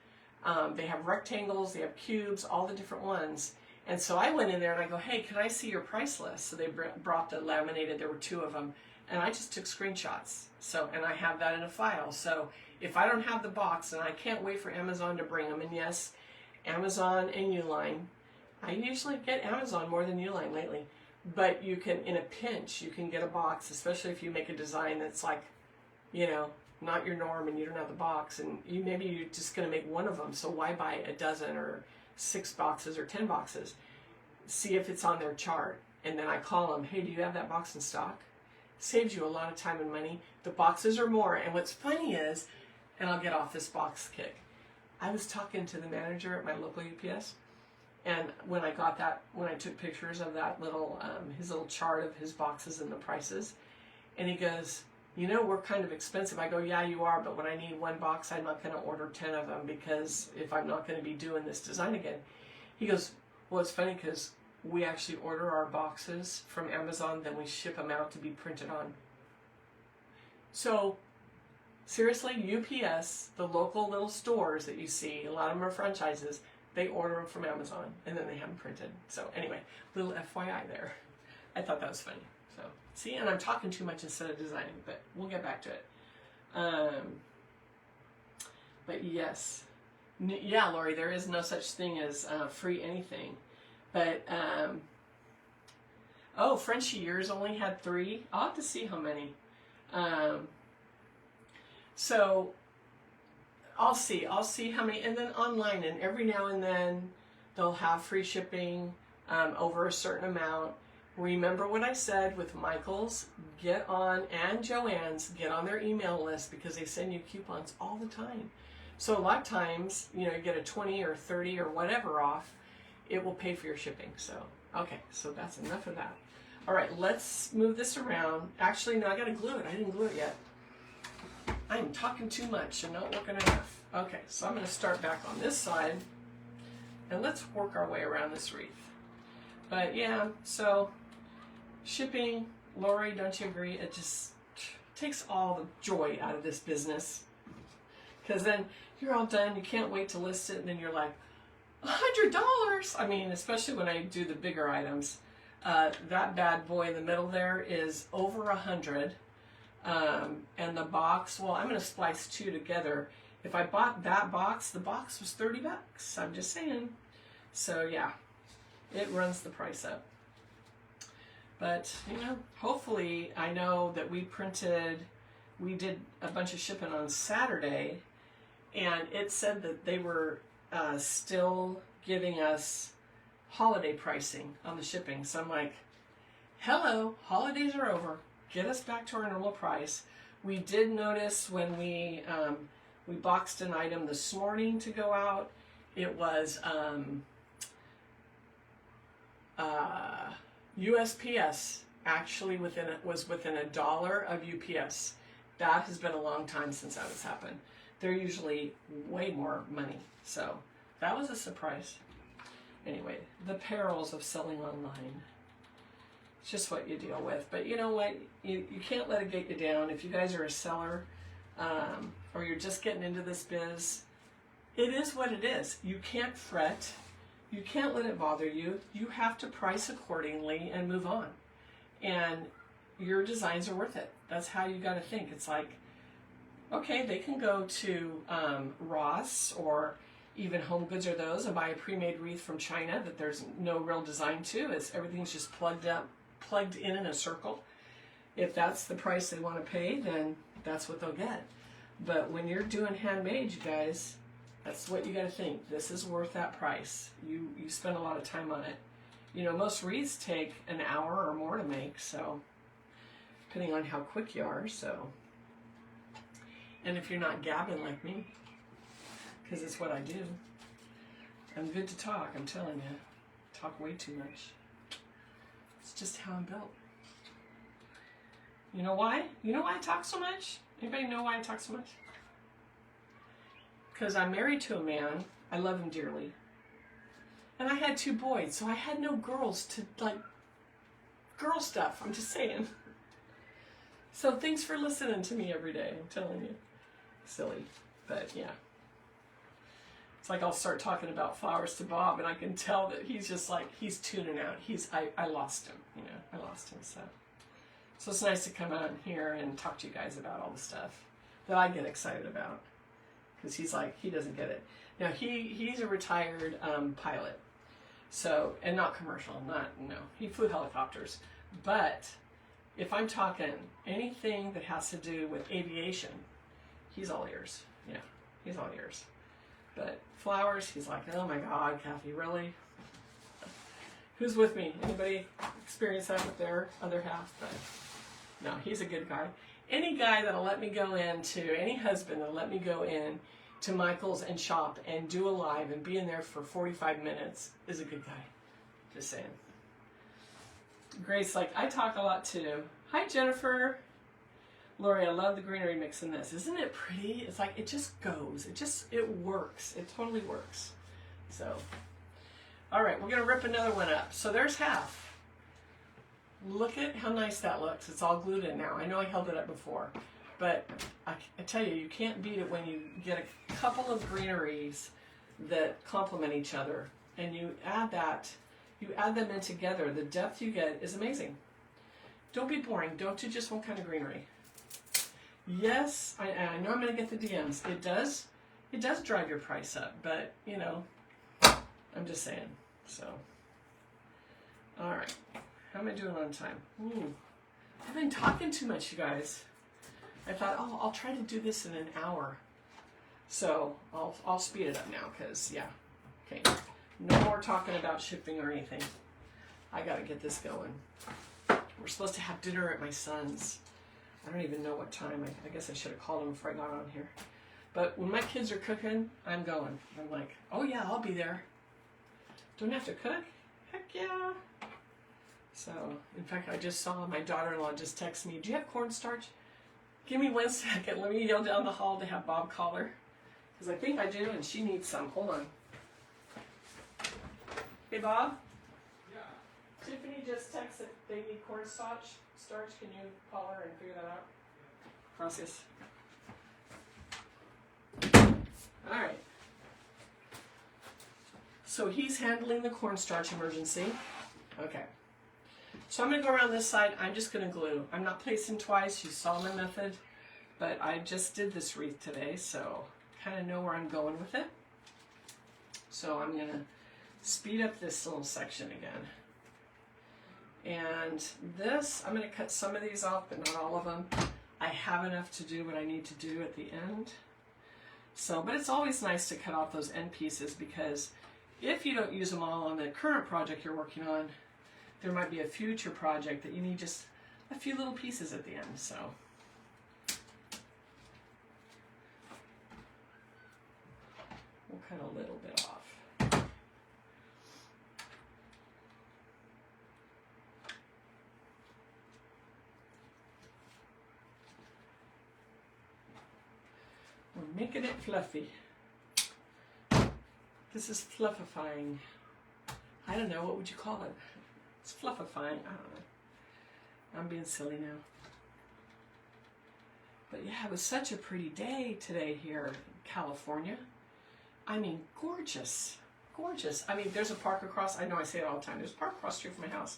They have rectangles, they have cubes, all the different ones. And so I went in there and I go, hey, can I see your price list? So they brought the laminated, there were 2 of them, and I just took screenshots. So, and I have that in a file. So if I don't have the box, and I can't wait for Amazon to bring them, and yes, Amazon and Uline, I usually get Amazon more than Uline lately, but you can, in a pinch, you can get a box, especially if you make a design that's like, you know, not your norm and you don't have the box, and maybe you're just going to make one of them, so why buy a dozen or 6 boxes or 10 boxes? See if it's on their chart, and then I call them, hey, do you have that box in stock? Saves you a lot of time and money. The boxes are more, and what's funny is, and I'll get off this box kick, I was talking to the manager at my local UPS, and when I got that, when I took pictures of that little, his little chart of his boxes and the prices, and he goes, you know, we're kind of expensive. I go, yeah, you are, but when I need 1 box, I'm not going to order 10 of them, because if I'm not going to be doing this design again. He goes, well, it's funny because we actually order our boxes from Amazon, then we ship them out to be printed on. So, seriously, UPS, the local little stores that you see, a lot of them are franchises, they order them from Amazon, and then they have them printed. So anyway, little FYI there. I thought that was funny. So, see, and I'm talking too much instead of designing, but we'll get back to it. But yes, yeah, Lori, there is no such thing as free anything. But, oh, Frenchie, yours only had 3. I'll have to see how many. So, I'll see how many, and then online, and every now and then they'll have free shipping over a certain amount. Remember what I said with Michael's, get on, and Joann's, get on their email list, because they send you coupons all the time. So a lot of times, you know, you get a 20 or 30 or whatever off, it will pay for your shipping. So, okay, so that's enough of that. All right, let's move this around. Actually, no, I gotta glue it. I didn't glue it yet. I'm talking too much and not working enough. Okay, so I'm gonna start back on this side, and let's work our way around this wreath. But yeah, so shipping, Lori, don't you agree? It just takes all the joy out of this business. Because then you're all done, you can't wait to list it, and then you're like, $100! I mean, especially when I do the bigger items. That bad boy in the middle there is over 100. And the box, well, I'm going to splice 2 together. If I bought that box, the box was $30. I'm just saying. So yeah, it runs the price up. But, you know, hopefully, I know that we did a bunch of shipping on Saturday, and it said that they were still giving us holiday pricing on the shipping. So I'm like, hello, holidays are over. Get us back to our normal price. We did notice when we boxed an item this morning to go out, it was USPS actually was within $1 of UPS. That has been a long time since that has happened. They're usually way more money. So that was a surprise. Anyway, the perils of selling online. It's just what you deal with. But you know what? You can't let it get you down. If you guys are a seller or you're just getting into this biz, it is what it is. You can't fret. You can't let it bother you. You have to price accordingly and move on. And your designs are worth it. That's how you got to think. It's like, okay, they can go to Ross or even Home Goods or those and buy a pre-made wreath from China that there's no real design to. Everything's just plugged in a circle. If that's the price they want to pay, then that's what they'll get. But when you're doing handmade, you guys, that's what you got to think. This is worth that price. You spend a lot of time on it. You know, most wreaths take an hour or more to make, so depending on how quick you are. So And if you're not gabbing like me, because it's what I do. I'm good to talk, I'm telling you. Talk way too much. It's just how I'm built. You know why? You know why I talk so much? Anybody know why I talk so much? Because I'm married to a man. I love him dearly. And I had 2 boys, so I had no girls to, like, girl stuff. I'm just saying. So thanks for listening to me every day. I'm telling you. Silly. But, yeah. It's like I'll start talking about flowers to Bob, and I can tell that he's just like, he's tuning out. I lost him, you know. I lost him, so. So it's nice to come out here and talk to you guys about all the stuff that I get excited about. Because he's like, he doesn't get it. Now, he's a retired pilot. So, and not commercial, no. He flew helicopters. But if I'm talking anything that has to do with aviation, he's all ears. Yeah, he's all ears. But flowers, he's like, oh my God, Kathy, really? Who's with me? Anybody experience that with their other half? But no, he's a good guy. Any guy that'll let me go into, any husband that'll let me go in to Michael's and shop and do a live and be in there for 45 minutes is a good guy. Just saying. Grace, like, I talk a lot too. Hi, Jennifer. Lori, I love the greenery mix in this. Isn't it pretty? It's like, it just goes. It works. It totally works. So, all right, we're going to rip another one up. So there's half. Look at how nice that looks. It's all glued in now. I know I held it up before. But I tell you, you can't beat it when you get a couple of greeneries that complement each other. And you add them in together. The depth you get is amazing. Don't be boring. Don't do just one kind of greenery. Yes, I know I'm going to get the DMs. It does drive your price up, but, you know, I'm just saying. So, all right. How am I doing on time? Ooh, I've been talking too much, you guys. I thought, oh, I'll try to do this in an hour. So, I'll speed it up now, because, yeah. Okay, no more talking about shipping or anything. I got to get this going. We're supposed to have dinner at my son's. I don't even know what time. I guess I should have called him before I got on here. But when my kids are cooking, I'm going. I'm like, oh yeah, I'll be there. Don't have to cook? Heck yeah. So, in fact, I just saw my daughter-in-law just text me, do you have cornstarch? Give me 1 second. Let me yell down the hall to have Bob call her. Because I think I do, and she needs some. Hold on. Hey, Bob? Yeah. Tiffany just texted they need cornstarch. Can you call her and figure that out? Gracias. All right. So he's handling the cornstarch emergency. Okay. So I'm going to go around this side. I'm just going to glue. I'm not placing twice. You saw my method. But I just did this wreath today, so kind of know where I'm going with it. So I'm going to speed up this little section again. And this, I'm going to cut some of these off, but not all of them. I have enough to do what I need to do at the end. So, but it's always nice to cut off those end pieces, because if you don't use them all on the current project you're working on, there might be a future project that you need just a few little pieces at the end. So, we'll cut a little bit off. We're making it fluffy. This is fluffifying. I don't know, what would you call it? It's fluffifying. I don't know. I'm being silly now. But yeah, it was such a pretty day today here in California. I mean, gorgeous. Gorgeous. I mean, there's a park across, I know I say it all the time, there's a park across the street from my house.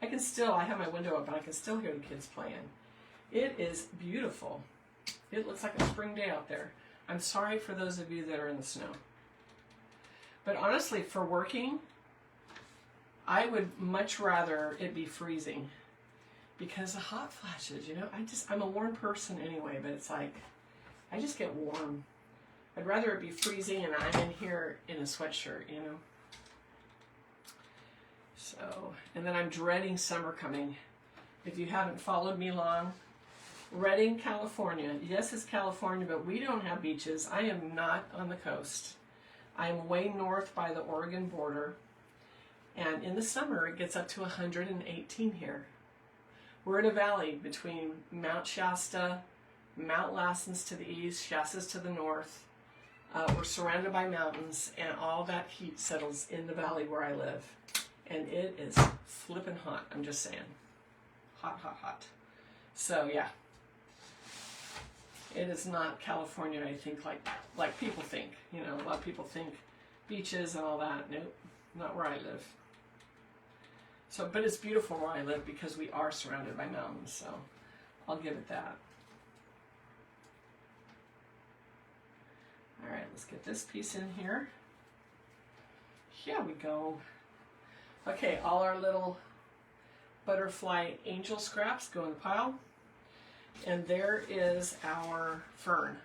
I have my window up, but I can still hear the kids playing. It is beautiful. It looks like a spring day out there. I'm sorry for those of you that are in the snow. But honestly, for working, I would much rather it be freezing, because of hot flashes, you know, I'm a warm person anyway, but it's like, I just get warm. I'd rather it be freezing and I'm in here in a sweatshirt, you know. So, and then I'm dreading summer coming. If you haven't followed me long, Redding, California. Yes, it's California, but we don't have beaches. I am not on the coast. I am way north by the Oregon border. And in the summer, it gets up to 118 here. We're in a valley between Mount Shasta, Mount Lassens to the east, Shasta's to the north. We're surrounded by mountains, and all that heat settles in the valley where I live. And it is flippin' hot, I'm just saying. Hot, hot, hot. So, yeah. It is not California, I think, like people think. You know, a lot of people think beaches and all that. Nope, not where I live. So, but it's beautiful where I live because we are surrounded by mountains, so I'll give it that. All right, let's get this piece in here. Here we go. Okay, all our little butterfly angel scraps go in the pile. And there is our fern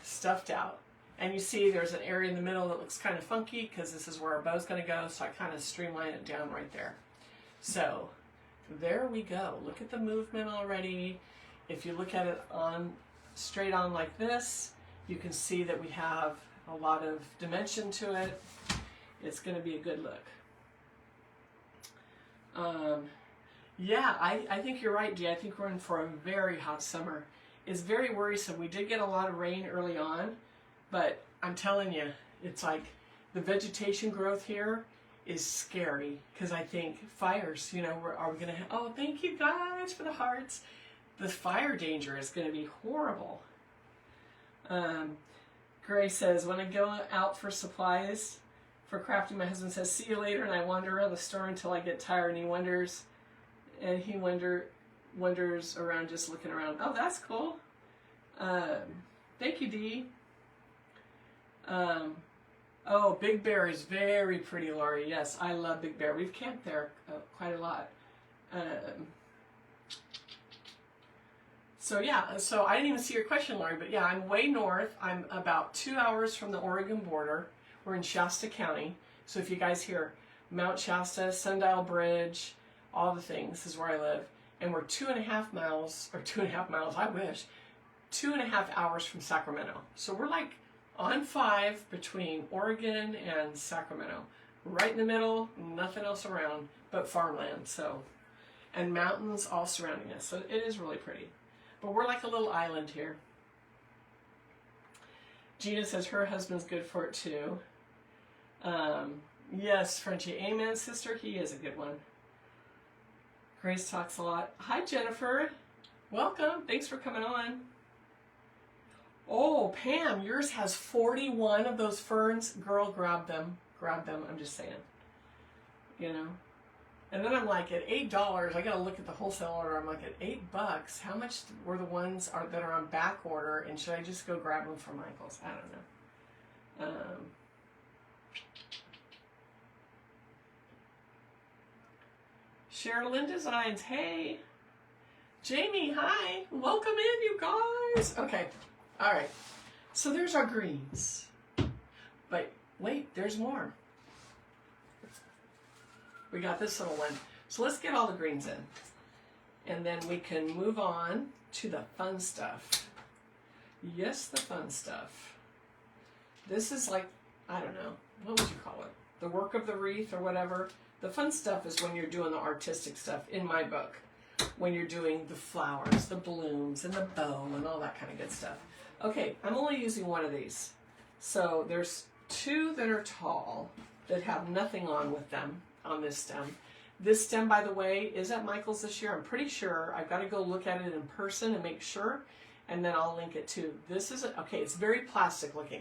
stuffed out. And you see there's an area in the middle that looks kind of funky because this is where our bow's going to go, so I kind of streamline it down right there. So there we go. Look at the movement already. If you look at it on straight on like this, you can see that we have a lot of dimension to it. It's going to be a good look. Yeah, I think you're right, Dee. I think we're in for a very hot summer. It's very worrisome. We did get a lot of rain early on, but I'm telling you, it's like the vegetation growth here is scary because I think fires, you know, are we going to have, oh, thank you guys for the hearts. The fire danger is going to be horrible. Gray says, when I go out for supplies for crafting, my husband says, see you later, and I wander around the store until I get tired, and he wonders around just looking around. Oh, that's cool. Thank you, Dee. Oh, Big Bear is very pretty, Laurie. Yes, I love Big Bear. We've camped there quite a lot. So yeah, so I didn't even see your question, Laurie, but yeah, I'm way north. I'm about 2 hours from the Oregon border. We're in Shasta County. So if you guys hear Mount Shasta, Sundial Bridge, all the things, this is where I live. And we're 2.5 miles, or 2.5 miles, I wish, 2.5 hours from Sacramento. So we're like on 5 between Oregon and Sacramento. Right in the middle, nothing else around but farmland. So, and mountains all surrounding us. So it is really pretty. But we're like a little island here. Gina says her husband's good for it too. Yes, Frenchie. Amen, sister. He is a good one. Grace talks a lot. Hi, Jennifer. Welcome. Thanks for coming on. Oh, Pam, yours has 41 of those ferns. Girl, grab them. Grab them. I'm just saying. You know? And then I'm like, at $8, I got to look at the wholesale order. I'm like, at $8, how much were the ones that are on back order? And should I just go grab them from Michael's? I don't know. Sherilyn Designs, hey. Jamie, hi. Welcome in, you guys. Okay, all right. So there's our greens. But wait, there's more. We got this little one. So let's get all the greens in. And then we can move on to the fun stuff. Yes, the fun stuff. This is like, I don't know, what would you call it? The work of the wreath or whatever. The fun stuff is when you're doing the artistic stuff in my book. When you're doing the flowers, the blooms, and the bow, and all that kind of good stuff. Okay, I'm only using one of these. So there's 2 that are tall that have nothing on with them on this stem. This stem, by the way, is at Michael's this year. I'm pretty sure. I've got to go look at it in person and make sure, and then I'll link it too. This is, okay, it's very plastic looking.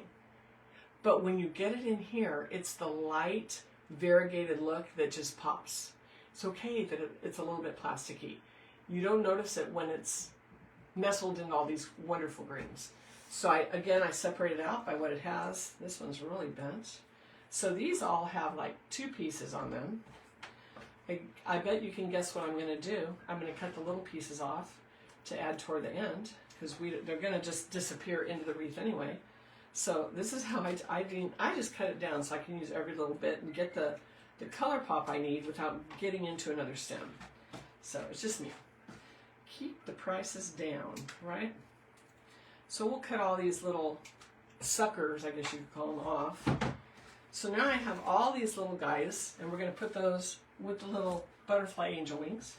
But when you get it in here, it's the light, variegated look that just pops. It's okay that it's a little bit plasticky. You don't notice it when it's nestled in all these wonderful greens. So I separated out by what it has. This one's really bent. So these all have like 2 pieces on them. I bet you can guess what I'm going to do. I'm going to cut the little pieces off to add toward the end because they're going to just disappear into the wreath anyway. So this is how I just cut it down so I can use every little bit and get the color pop I need without getting into another stem. So it's just me. keep the prices down, right? So we'll cut all these little suckers, I guess you could call them, off. So now I have all these little guys, and we're going to put those with the little butterfly angel wings.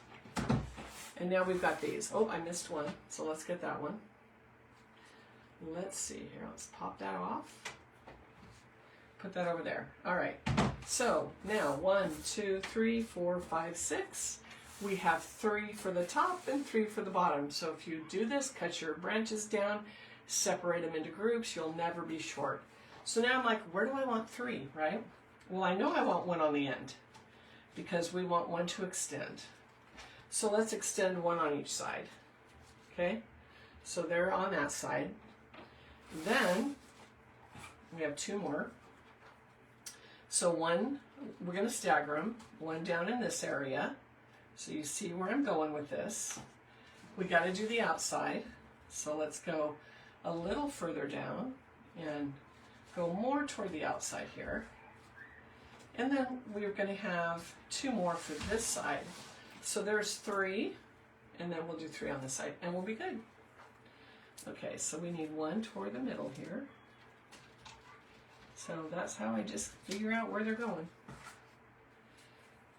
And now we've got these. Oh, I missed one, so let's get that one. Let's see here, let's pop that off. Put that over there. All right, so now 1, 2, 3, 4, 5, 6. We have 3 for the top and 3 for the bottom. So if you do this, cut your branches down, separate them into groups, you'll never be short. So now I'm like, where do I want 3, right? Well, I know I want 1 on the end because we want 1 to extend. So let's extend 1 on each side, okay? So they're on that side. Then we have 2 more. So 1, we're going to stagger them, 1 down in this area. So you see where I'm going with this. We got to do the outside. So let's go a little further down and go more toward the outside here. And then we're going to have 2 more for this side. So there's 3, and then we'll do 3 on this side, and we'll be good. Okay, so we need 1 toward the middle here. So that's how I just figure out where they're going.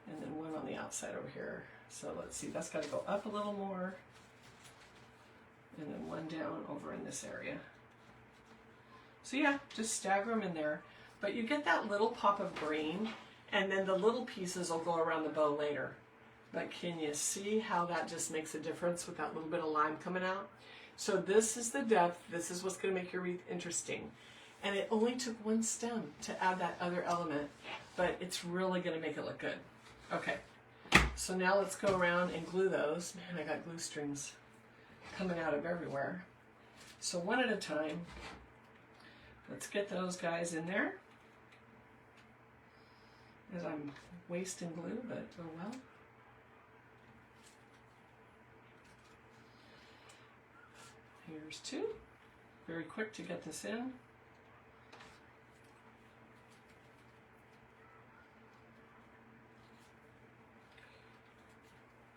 And then 1 on the outside over here. So let's see, that's got to go up a little more. And then 1 down over in this area. So yeah, just stagger them in there. But you get that little pop of green, and then the little pieces will go around the bow later. But can you see how that just makes a difference with that little bit of lime coming out? So this is the depth. This is what's going to make your wreath interesting. And it only took 1 stem to add that other element, but it's really going to make it look good. Okay, so now let's go around and glue those. Man, I got glue strings coming out of everywhere. So 1 at a time. Let's get those guys in there. As I'm wasting glue, but oh well. Here's 2. Very quick to get this in.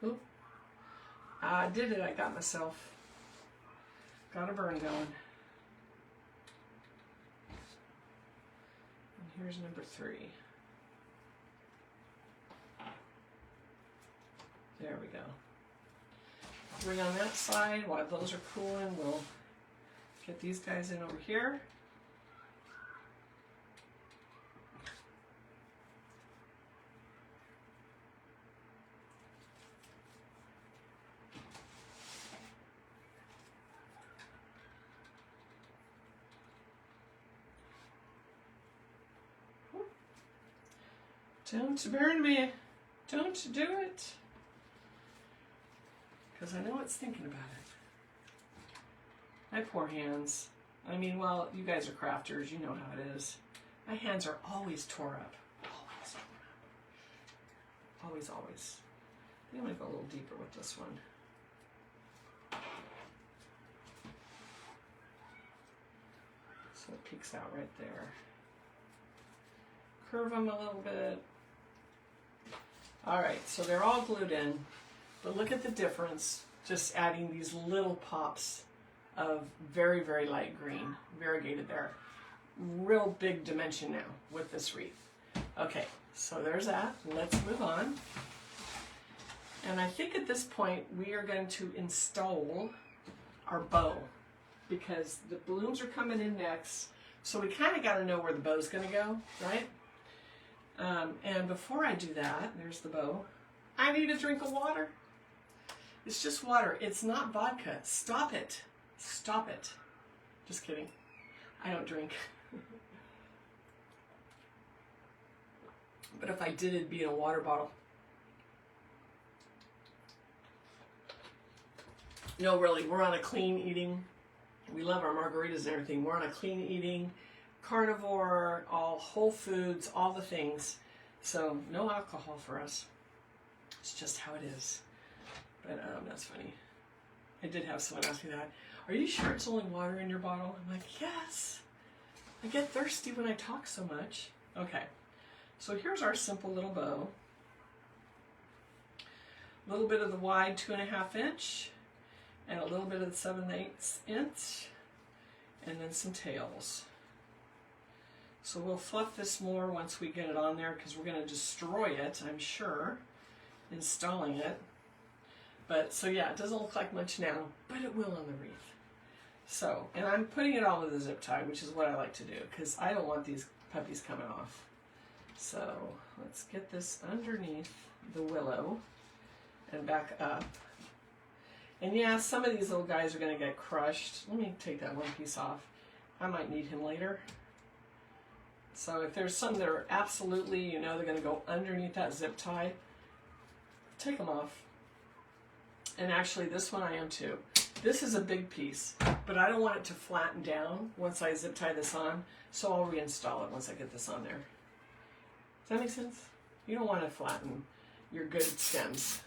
Oop. I did it, I got myself. Got a burn going. And here's number 3. There we go. 3 on that side. While those are cooling, we'll get these guys in over here. Don't burn me. Don't do it. Because I know it's thinking about it. My poor hands. I mean, well, you guys are crafters. You know how it is. My hands are always tore up. Always tore up. Always, always. I think I'm going to go a little deeper with this one. So it peeks out right there. Curve them a little bit. All right, so they're all glued in, but look at the difference, just adding these little pops of very, very light green, variegated there. Real big dimension now with this wreath. Okay, so there's that. Let's move on. And I think at this point, we are going to install our bow because the balloons are coming in next. So we kind of got to know where the bow's going to go, right? And before I do that, there's the bow. I need a drink of water. It's just water. It's not vodka. Stop it. Stop it. Just kidding. I don't drink. But if I did, it'd be in a water bottle. No, really, we're on a clean eating. We love our margaritas and everything. We're on a clean eating, carnivore, all whole foods, all the things. So no alcohol for us. It's just how it is. But that's funny. I did have someone ask me that. Are you sure it's only water in your bottle? I'm like, yes. I get thirsty when I talk so much. Okay. So here's our simple little bow. A little bit of the wide 2.5 inch. and a little bit of the 7/8 inch, and then some tails. So we'll fluff this more once we get it on there, because we're going to destroy it, I'm sure, installing it. But, so yeah, it doesn't look like much now, but it will on the wreath. So, and I'm putting it all with a zip tie, which is what I like to do, because I don't want these puppies coming off. So, let's get this underneath the willow and back up. And yeah, some of these little guys are going to get crushed. Let me take that one piece off. I might need him later. So if there's some that are absolutely, you know, they're going to go underneath that zip tie, take them off. And actually this one I am too. This is a big piece, but I don't want it to flatten down once I zip tie this on, so I'll reinstall it once I get this on there. Does that make sense? You don't want to flatten your good stems.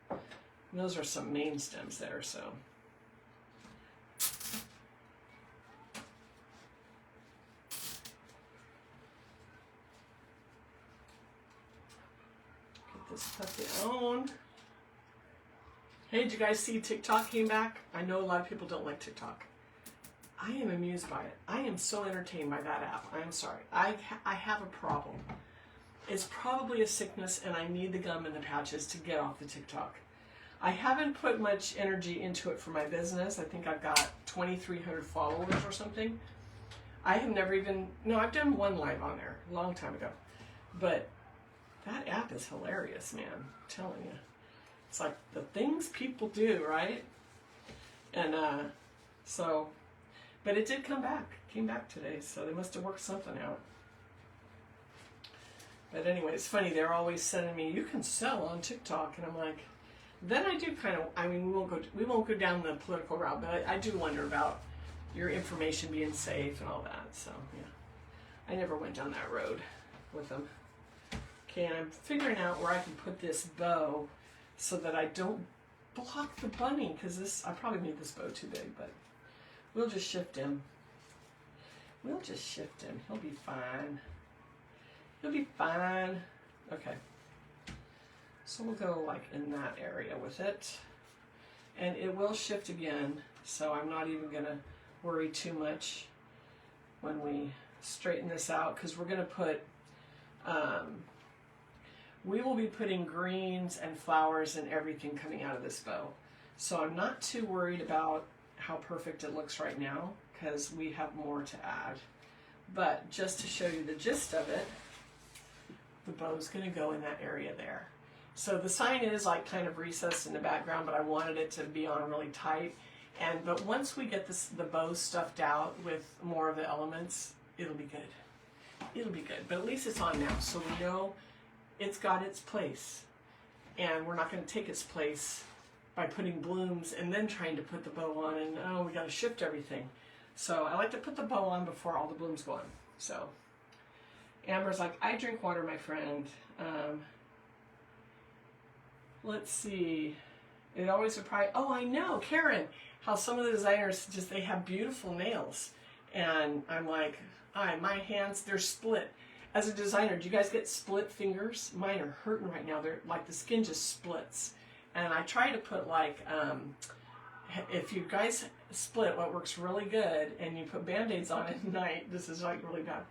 And those are some main stems there, so. Get this puppy on. Hey, did you guys see TikTok came back? I know a lot of people don't like TikTok. I am amused by it. I am so entertained by that app. I'm sorry. I have a problem. It's probably a sickness, and I need the gum and the patches to get off the TikTok. I haven't put much energy into it for my business. I think I've got 2,300 followers or something. I have never even, no, I've done one live on there a long time ago. But that app is hilarious, man. I'm telling you. It's like the things people do, right? And so, but it did come back. Came back today, so they must have worked something out. But anyway, it's funny. They're always sending me, you can sell on TikTok. And I'm like, then I do kind of, I mean, we won't go down the political route, but I do wonder about your information being safe and all that. So, yeah. I never went down that road with them. Okay, and I'm figuring out where I can put this bow so that I don't block the bunny, because this, I probably made this bow too big, but we'll just shift him. We'll just shift him. He'll be fine. He'll be fine. Okay. So we'll go like in that area with it. And it will shift again, so I'm not even going to worry too much when we straighten this out, because we're going to put, we will be putting greens and flowers and everything coming out of this bow. So I'm not too worried about how perfect it looks right now, because we have more to add. But just to show you the gist of it, the bow's going to go in that area there. So the sign is like kind of recessed in the background, but I wanted it to be on really tight. But once we get the bow stuffed out with more of the elements, it'll be good. It'll be good. But at least it's on now, so we know it's got its place. And we're not going to take its place by putting blooms and then trying to put the bow on, and oh, we got to shift everything. So I like to put the bow on before all the blooms go on. So Amber's like, I drink water, my friend. Let's see. It always surprised. Oh, I know, Karen, how some of the designers just, they have beautiful nails. And I'm like, my hands, they're split. As a designer, do you guys get split fingers? Mine are hurting right now. They're like, the skin just splits. And I try to put like, if you guys split, what works really good, and you put Band-Aids on at night, this is like really bad.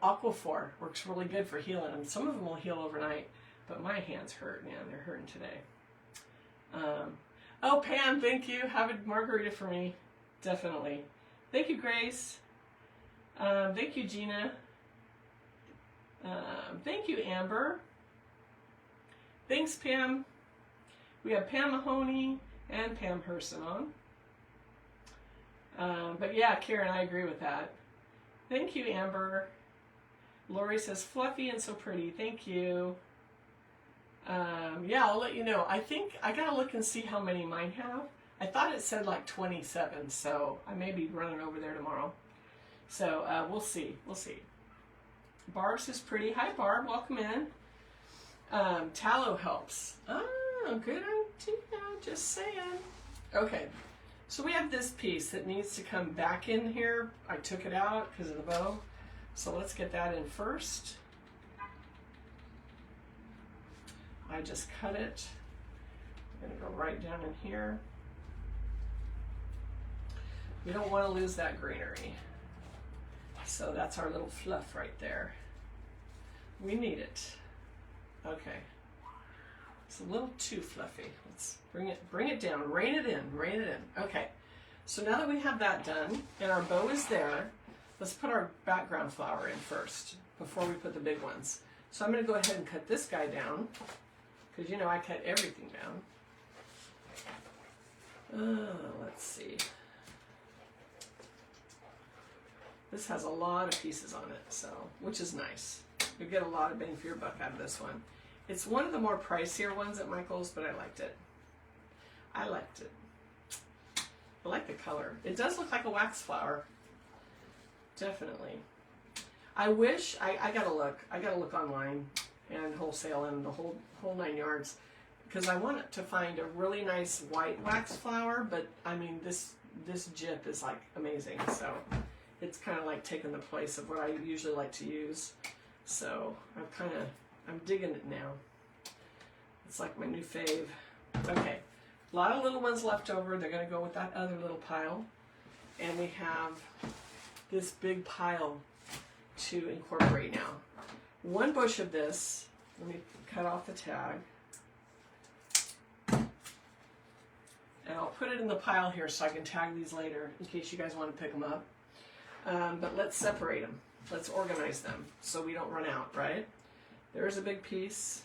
Aquaphor works really good for healing, and some of them will heal overnight, but my hands hurt, man. They're hurting today. Oh, Pam, thank you. Have a margarita for me. Definitely. Thank you, Grace. Thank you, Gina. Thank you, Amber. Thanks, Pam. We have Pam Mahoney and Pam Herson on. But yeah, Karen, I agree with that. Thank you, Amber. Lori says, fluffy and so pretty. Thank you. Yeah, I'll let you know. I think I gotta look and see how many mine have. I thought it said like 27, so I may be running over there tomorrow. So we'll see. We'll see. Barb says pretty. Hi, Barb. Welcome in. Tallow helps. Oh, good idea. Just saying. Okay. So we have this piece that needs to come back in here. I took it out because of the bow. So let's get that in first. I just cut it. I'm going to go right down in here. We don't want to lose that greenery. So that's our little fluff right there. We need it. Okay. It's a little too fluffy. Let's bring it down, rein it in. Okay. So now that we have that done and our bow is there, let's put our background flower in first before we put the big ones. So I'm going to go ahead and cut this guy down because you know I cut everything down. Let's see. This has a lot of pieces on it, so which is nice. You get a lot of bang for your buck out of this one. It's one of the more pricier ones at Michael's, but I liked it. I like the color. It does look like a wax flower. Definitely. I wish I gotta look online and wholesale and the whole 9 yards, because I want to find a really nice white wax flower. But I mean this jip is like amazing, so it's kind of like taking the place of what I usually like to use. So I'm digging it now. It's like my new fave. Okay, a lot of little ones left over. They're gonna go with that other little pile, and we have this big pile to incorporate now. One bush of this, let me cut off the tag, and I'll put it in the pile here so I can tag these later in case you guys want to pick them up. But let's separate them. Let's organize them so we don't run out, right? There's a big piece.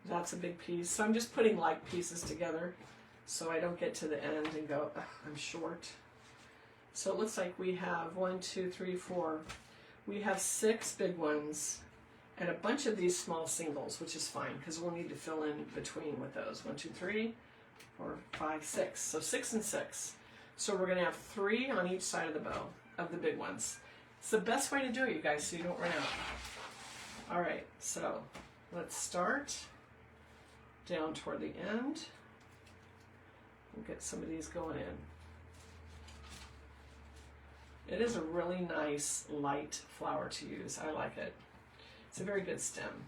That's a big piece. So I'm just putting like pieces together so I don't get to the end and go, I'm short. So it looks like we have 1, 2, 3, 4. We have 6 big ones and a bunch of these small singles, which is fine because we'll need to fill in between with those. 1, 2, 3, 4, 5, 6. So 6 and 6. So we're going to have 3 on each side of the bow of the big ones. It's the best way to do it, you guys, so you don't run out. All right, so let's start down toward the end. We'll get some of these going in. It is a really nice light flower to use. I like it. It's a very good stem.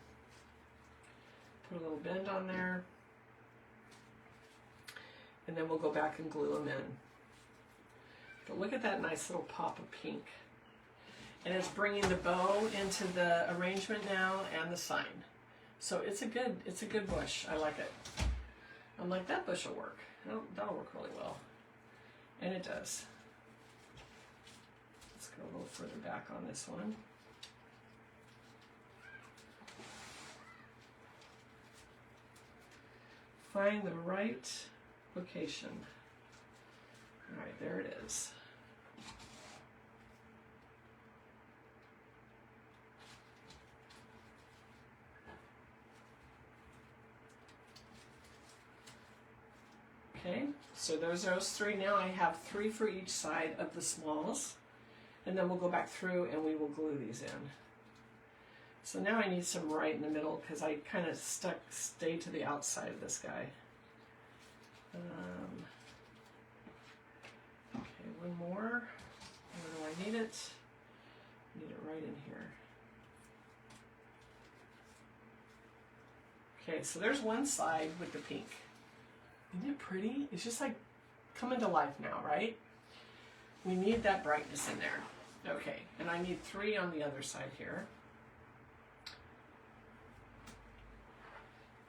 Put a little bend on there. And then we'll go back and glue them in. But look at that nice little pop of pink. And it's bringing the bow into the arrangement now and the sign. So it's a good bush. I like it. I'm like, that bush will work. That'll work really well. And it does. Let's go a little further back on this one. Find the right location. All right, there it is. Okay, so there's those 3. Now I have 3 for each side of the smalls, and then we'll go back through and we will glue these in. So now I need some right in the middle because I kind of stay to the outside of this guy. Okay, one more. Where do I need it? I need it right in here. Okay, so there's one side with the pink. Isn't it pretty? It's just like coming to life now, right? We need that brightness in there. Okay, and I need 3 on the other side here.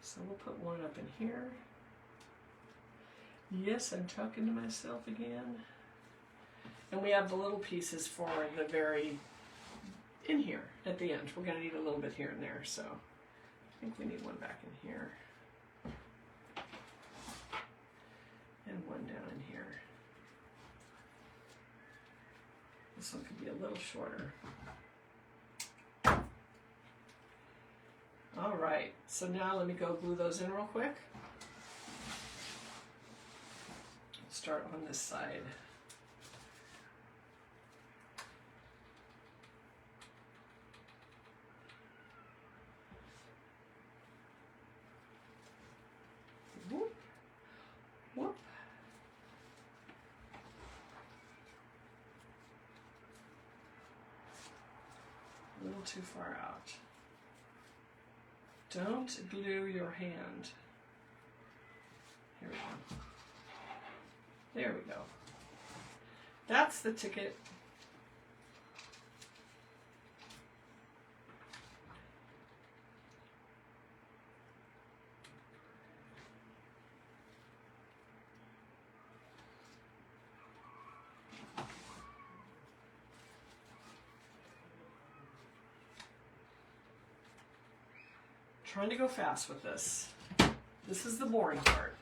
So we'll put one up in here. Yes, I'm talking to myself again. And we have the little pieces for the very in here at the end. We're going to need a little bit here and there, so I think we need one back in here. And one down in here. This one could be a little shorter. All right, so now let me go glue those in real quick. Start on this side. Whoop, whoop. A little too far out. Don't glue your hand. Here we go. There we go. That's the ticket. Trying to go fast with this. This is the boring part.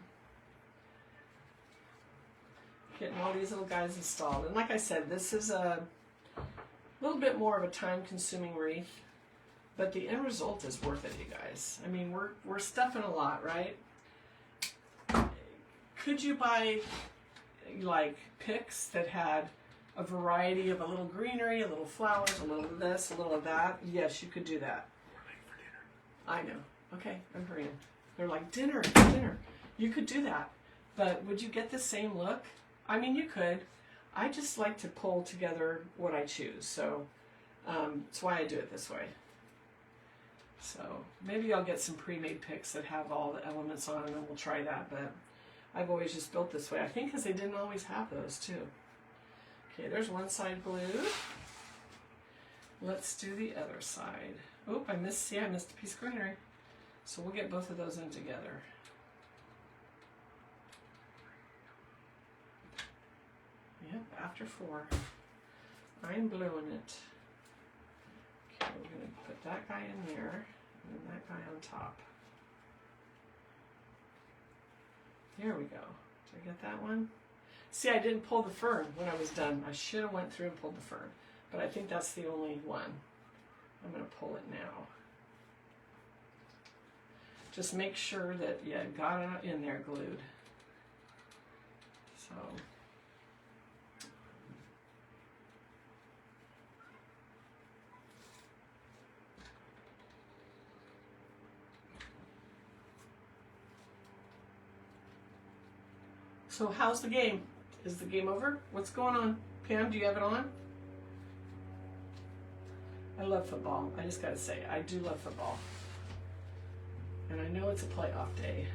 Getting all these little guys installed. And like I said, this is a little bit more of a time-consuming wreath, but the end result is worth it, you guys. I mean, we're stuffing a lot, right? Could you buy like picks that had a variety of a little greenery, a little flowers, a little of this, a little of that? Yes, you could do that. I know. Okay, I'm hurrying. They're like, dinner. You could do that. But would you get the same look? I mean, you could. I just like to pull together what I choose. So that's why I do it this way. So maybe I'll get some pre-made picks that have all the elements on them and we'll try that. But I've always just built this way. I think because they didn't always have those too. Okay, there's one side glued. Let's do the other side. Oh, I missed a piece of greenery. So we'll get both of those in together. Yep, after 4. I'm gluing it. Okay, we're going to put that guy in there, and then that guy on top. There we go. Did I get that one? See, I didn't pull the fern when I was done. I should have went through and pulled the fern, but I think that's the only one. I'm going to pull it now. Just make sure that you got it in there glued. So how's the game? Is the game over? What's going on? Pam, do you have it on? I love football. I just gotta say, I do love football. And I know it's a playoff day.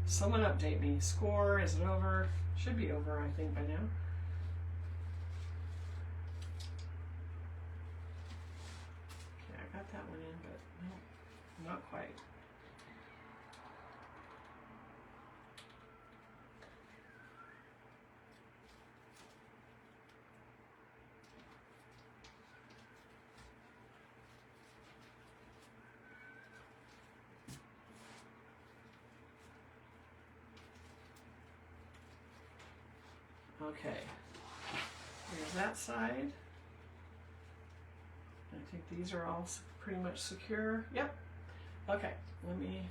Someone update me. Score, is it over? Should be over, I think, by now. Okay, I got that one in, but no, not quite. Okay, here's that side. I think these are all pretty much secure. Yep. Okay, let me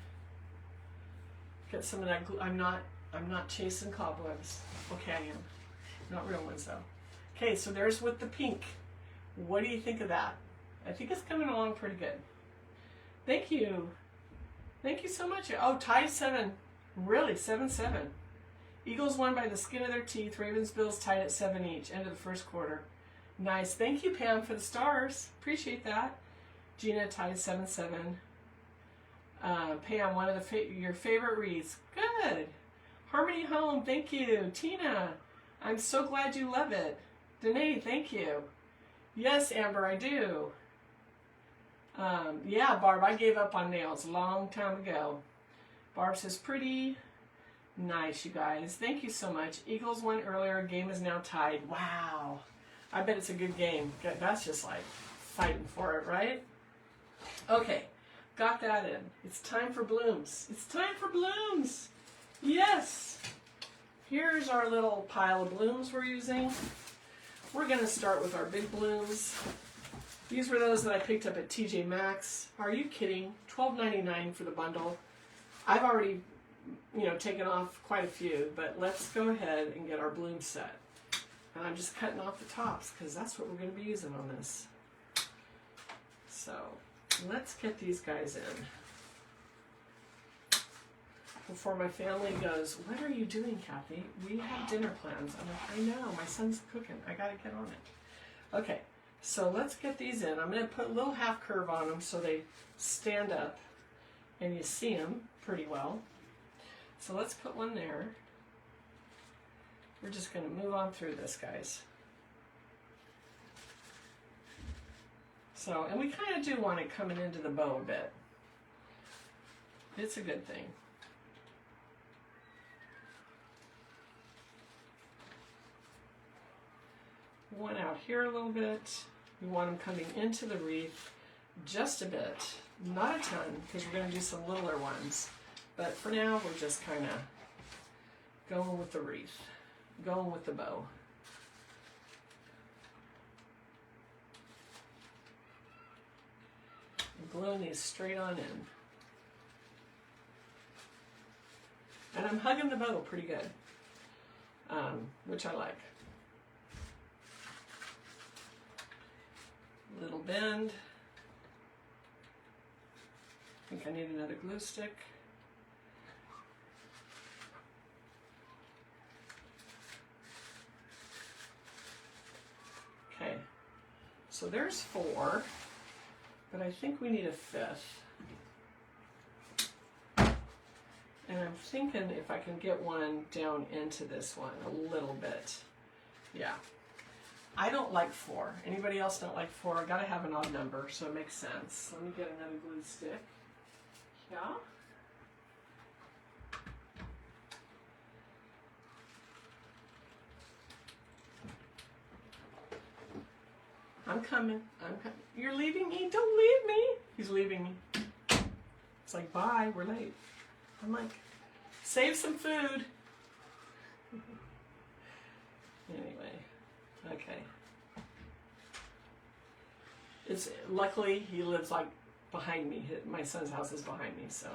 get some of that glue. I'm not chasing cobwebs. Okay, I am. Not real ones though. Okay, so there's with the pink. What do you think of that? I think it's coming along pretty good. Thank you. Thank you so much. Oh, tied 7. Really, 7-7. Eagles won by the skin of their teeth. Ravens, Bills tied at 7 each. End of the first quarter. Nice. Thank you, Pam, for the stars. Appreciate that. Gina tied 7-7. Pam, one of your favorite wreaths. Good. Harmony Home, thank you. Tina, I'm so glad you love it. Danae, thank you. Yes, Amber, I do. Yeah, Barb, I gave up on nails a long time ago. Barb says, pretty. Nice, you guys. Thank you so much. Eagles won earlier. Game is now tied. Wow. I bet it's a good game. That's just like fighting for it, right? Okay. Got that in. It's time for blooms. It's time for blooms. Yes. Here's our little pile of blooms we're using. We're going to start with our big blooms. These were those that I picked up at TJ Maxx. Are you kidding? $12.99 for the bundle. I've already taken off quite a few, but let's go ahead and get our bloom set. And I'm just cutting off the tops because that's what we're going to be using on this. So let's get these guys in. Before my family goes, what are you doing, Kathy? We have dinner plans. I'm like, I know, my son's cooking. I got to get on it. Okay, so let's get these in. I'm going to put a little half curve on them so they stand up. and you see them pretty well. So let's put one there. We're just going to move on through this, guys. So, and we kind of do want it coming into the bow a bit. It's a good thing. One out here a little bit. We want them coming into the wreath just a bit. Not a ton, because we're going to do some littler ones. But for now, we're just kind of going with the wreath, going with the bow. And gluing these straight on in. And I'm hugging the bow pretty good, which I like. Little bend. I think I need another glue stick. Okay, so there's 4, but I think we need a 5th. And I'm thinking if I can get one down into this one a little bit. Yeah. I don't like 4. Anybody else don't like 4? I gotta have an odd number, so it makes sense. Let me get another glue stick. Yeah. I'm coming. You're leaving me? Don't leave me. He's leaving me. It's like, bye, we're late. I'm like, save some food. Anyway, okay. It's luckily he lives like behind me. My son's house is behind me, so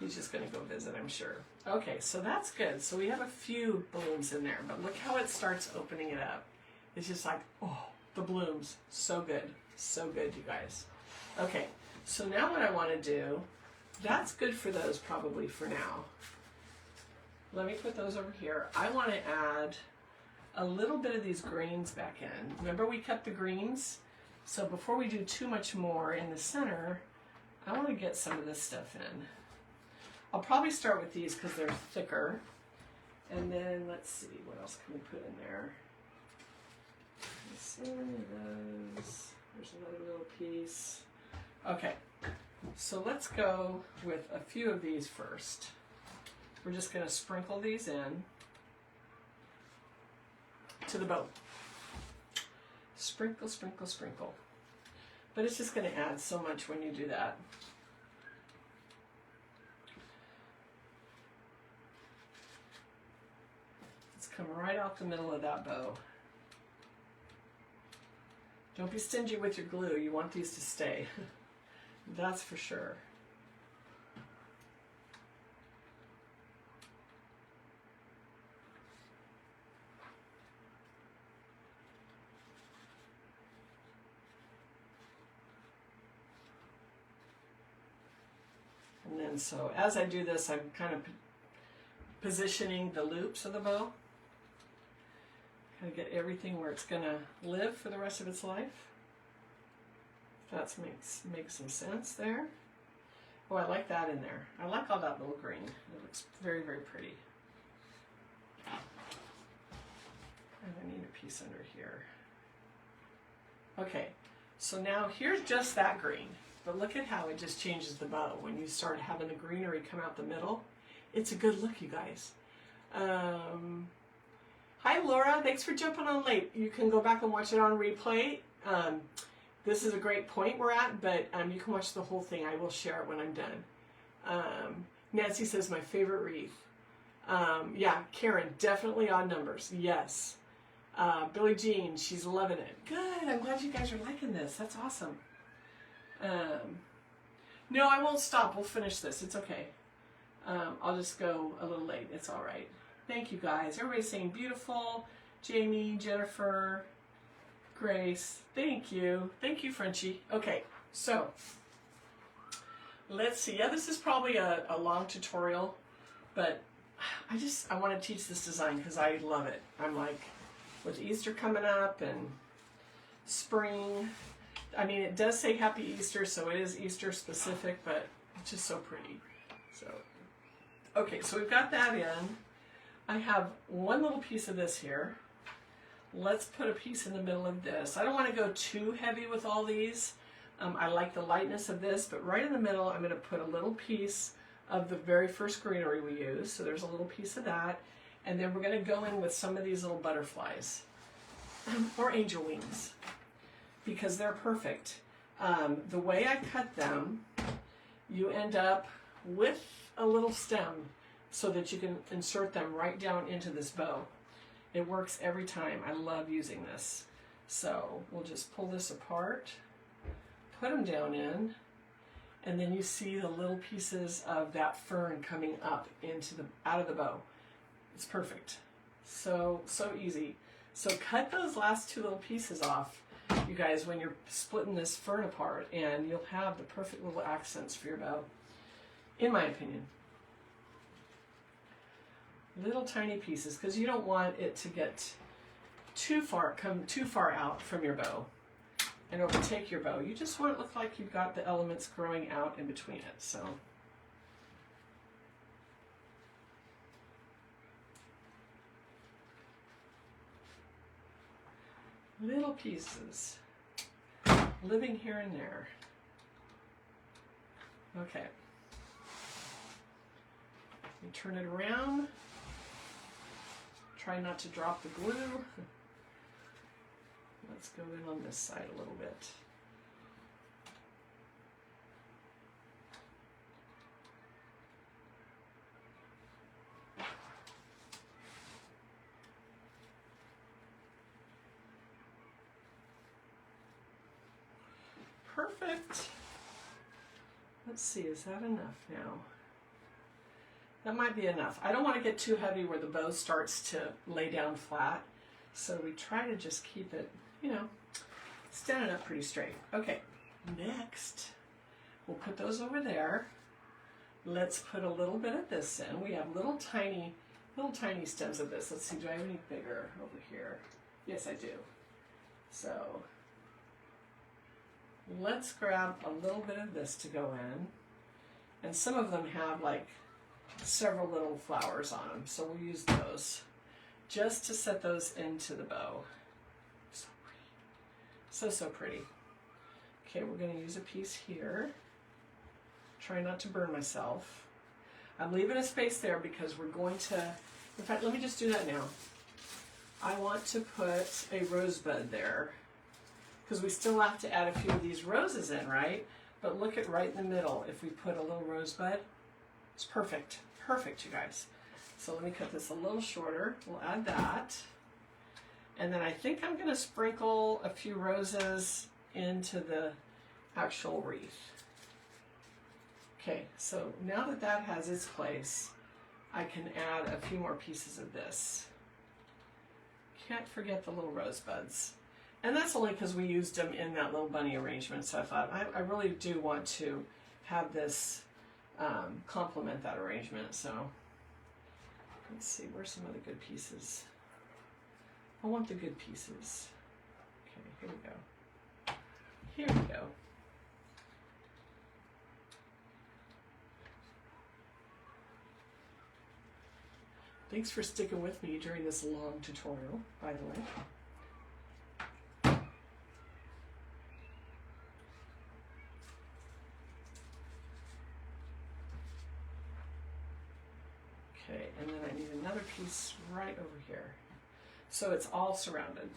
he's just gonna go visit, I'm sure. Okay, so that's good. So we have a few balloons in there, but look how it starts opening it up. It's just like, oh, the blooms. So good, you guys. Okay, so now what I want to do, that's good for those probably for now. Let me put those over here. I want to add a little bit of these greens back in. Remember we kept the greens? So before we do too much more in the center, I want to get some of this stuff in. I'll probably start with these because they're thicker. And then let's see, what else can we put in there? Let's see, those. There's another little piece. Okay, so let's go with a few of these first. We're just going to sprinkle these in to the bow. Sprinkle, sprinkle, sprinkle. But it's just going to add so much when you do that. Let's come right out the middle of that bow. Don't be stingy with your glue. You want these to stay. That's for sure. And then so as I do this, I'm kind of positioning the loops of the bow. Kind of get everything where it's going to live for the rest of its life. That makes some sense there. Oh, I like that in there. I like all that little green. It looks very, very pretty. And I need a piece under here. Okay, so now here's just that green. But look at how it just changes the bow when you start having the greenery come out the middle. It's a good look, you guys. Hi, Laura. Thanks for jumping on late. You can go back and watch it on replay. This is a great point we're at, but you can watch the whole thing. I will share it when I'm done. Nancy says, my favorite wreath. Yeah, Karen, definitely odd numbers. Yes. Billie Jean, she's loving it. Good. I'm glad you guys are liking this. That's awesome. No, I won't stop. We'll finish this. It's okay. I'll just go a little late. It's all right. Thank you, guys. Everybody's saying beautiful. Jamie, Jennifer, Grace. Thank you. Thank you, Frenchie. Okay, so let's see. Yeah, this is probably a long tutorial, but I want to teach this design because I love it. I'm like, with Easter coming up and spring, I mean, it does say Happy Easter, so it is Easter specific, but It's just so pretty. So, okay, so we've got that in. I have one little piece of this here. Let's put a piece in the middle of this. I don't want to go too heavy with all these. I like the lightness of this, but right in the middle, I'm going to put a little piece of the very first greenery we used. So there's a little piece of that. And then we're going to go in with some of these little butterflies or angel wings because they're perfect. The way I cut them, you end up with a little stem so that you can insert them right down into this bow. It works every time. I love using this. So we'll just pull this apart, put them down in, and then you see the little pieces of that fern coming up into out of the bow. It's perfect. So easy. So cut those last two little pieces off, you guys, when you're splitting this fern apart, and you'll have the perfect little accents for your bow, in my opinion. Little tiny pieces, because you don't want it to get come too far out from your bow and overtake your bow. You just want it to look like you've got the elements growing out in between it. So little pieces living here and there. Okay. You turn it around. Try not to drop the glue. Let's go in on this side a little bit. Perfect. Let's see, is that enough now? That might be enough. I don't want to get too heavy where the bow starts to lay down flat. So we try to just keep it, you know, standing up pretty straight. Okay, next, we'll put those over there. Let's put a little bit of this in. We have little tiny stems of this. Let's see, do I have any bigger over here? Yes, I do. So let's grab a little bit of this to go in. And some of them have like several little flowers on them, so we'll use those just to set those into the bow. So pretty. So pretty. Okay, we're going to use a piece here. Try not to burn myself. I'm leaving a space there because we're going to, in fact, let me just do that now. I want to put a rosebud there because we still have to add a few of these roses in, right? But look at right in the middle. If we put a little rosebud, it's perfect. Perfect, you guys. So let me cut this a little shorter. We'll add that. And then I think I'm going to sprinkle a few roses into the actual wreath. Okay, so now that that has its place, I can add a few more pieces of this. Can't forget the little rosebuds. And that's only because we used them in that little bunny arrangement. So I thought I really do want to have this complement that arrangement. So let's see, where's some of the good pieces? I want the good pieces. Okay, here we go. Here we go. Thanks for sticking with me during this long tutorial, by the way. Okay, and then I need another piece right over here. So it's all surrounded.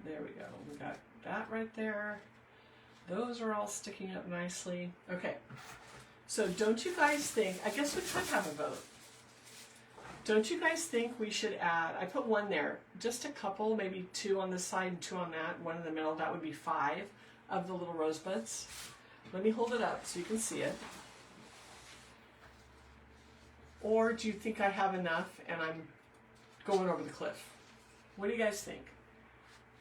There we go. We got that right there. Those are all sticking up nicely. Okay, so don't you guys think, I guess we could have a vote. Don't you guys think we should add, I put one there, just a couple, maybe two on this side and two on that, one in the middle, that would be 5 of the little rosebuds. Let me hold it up so you can see it. Or do you think I have enough and I'm going over the cliff? What do you guys think?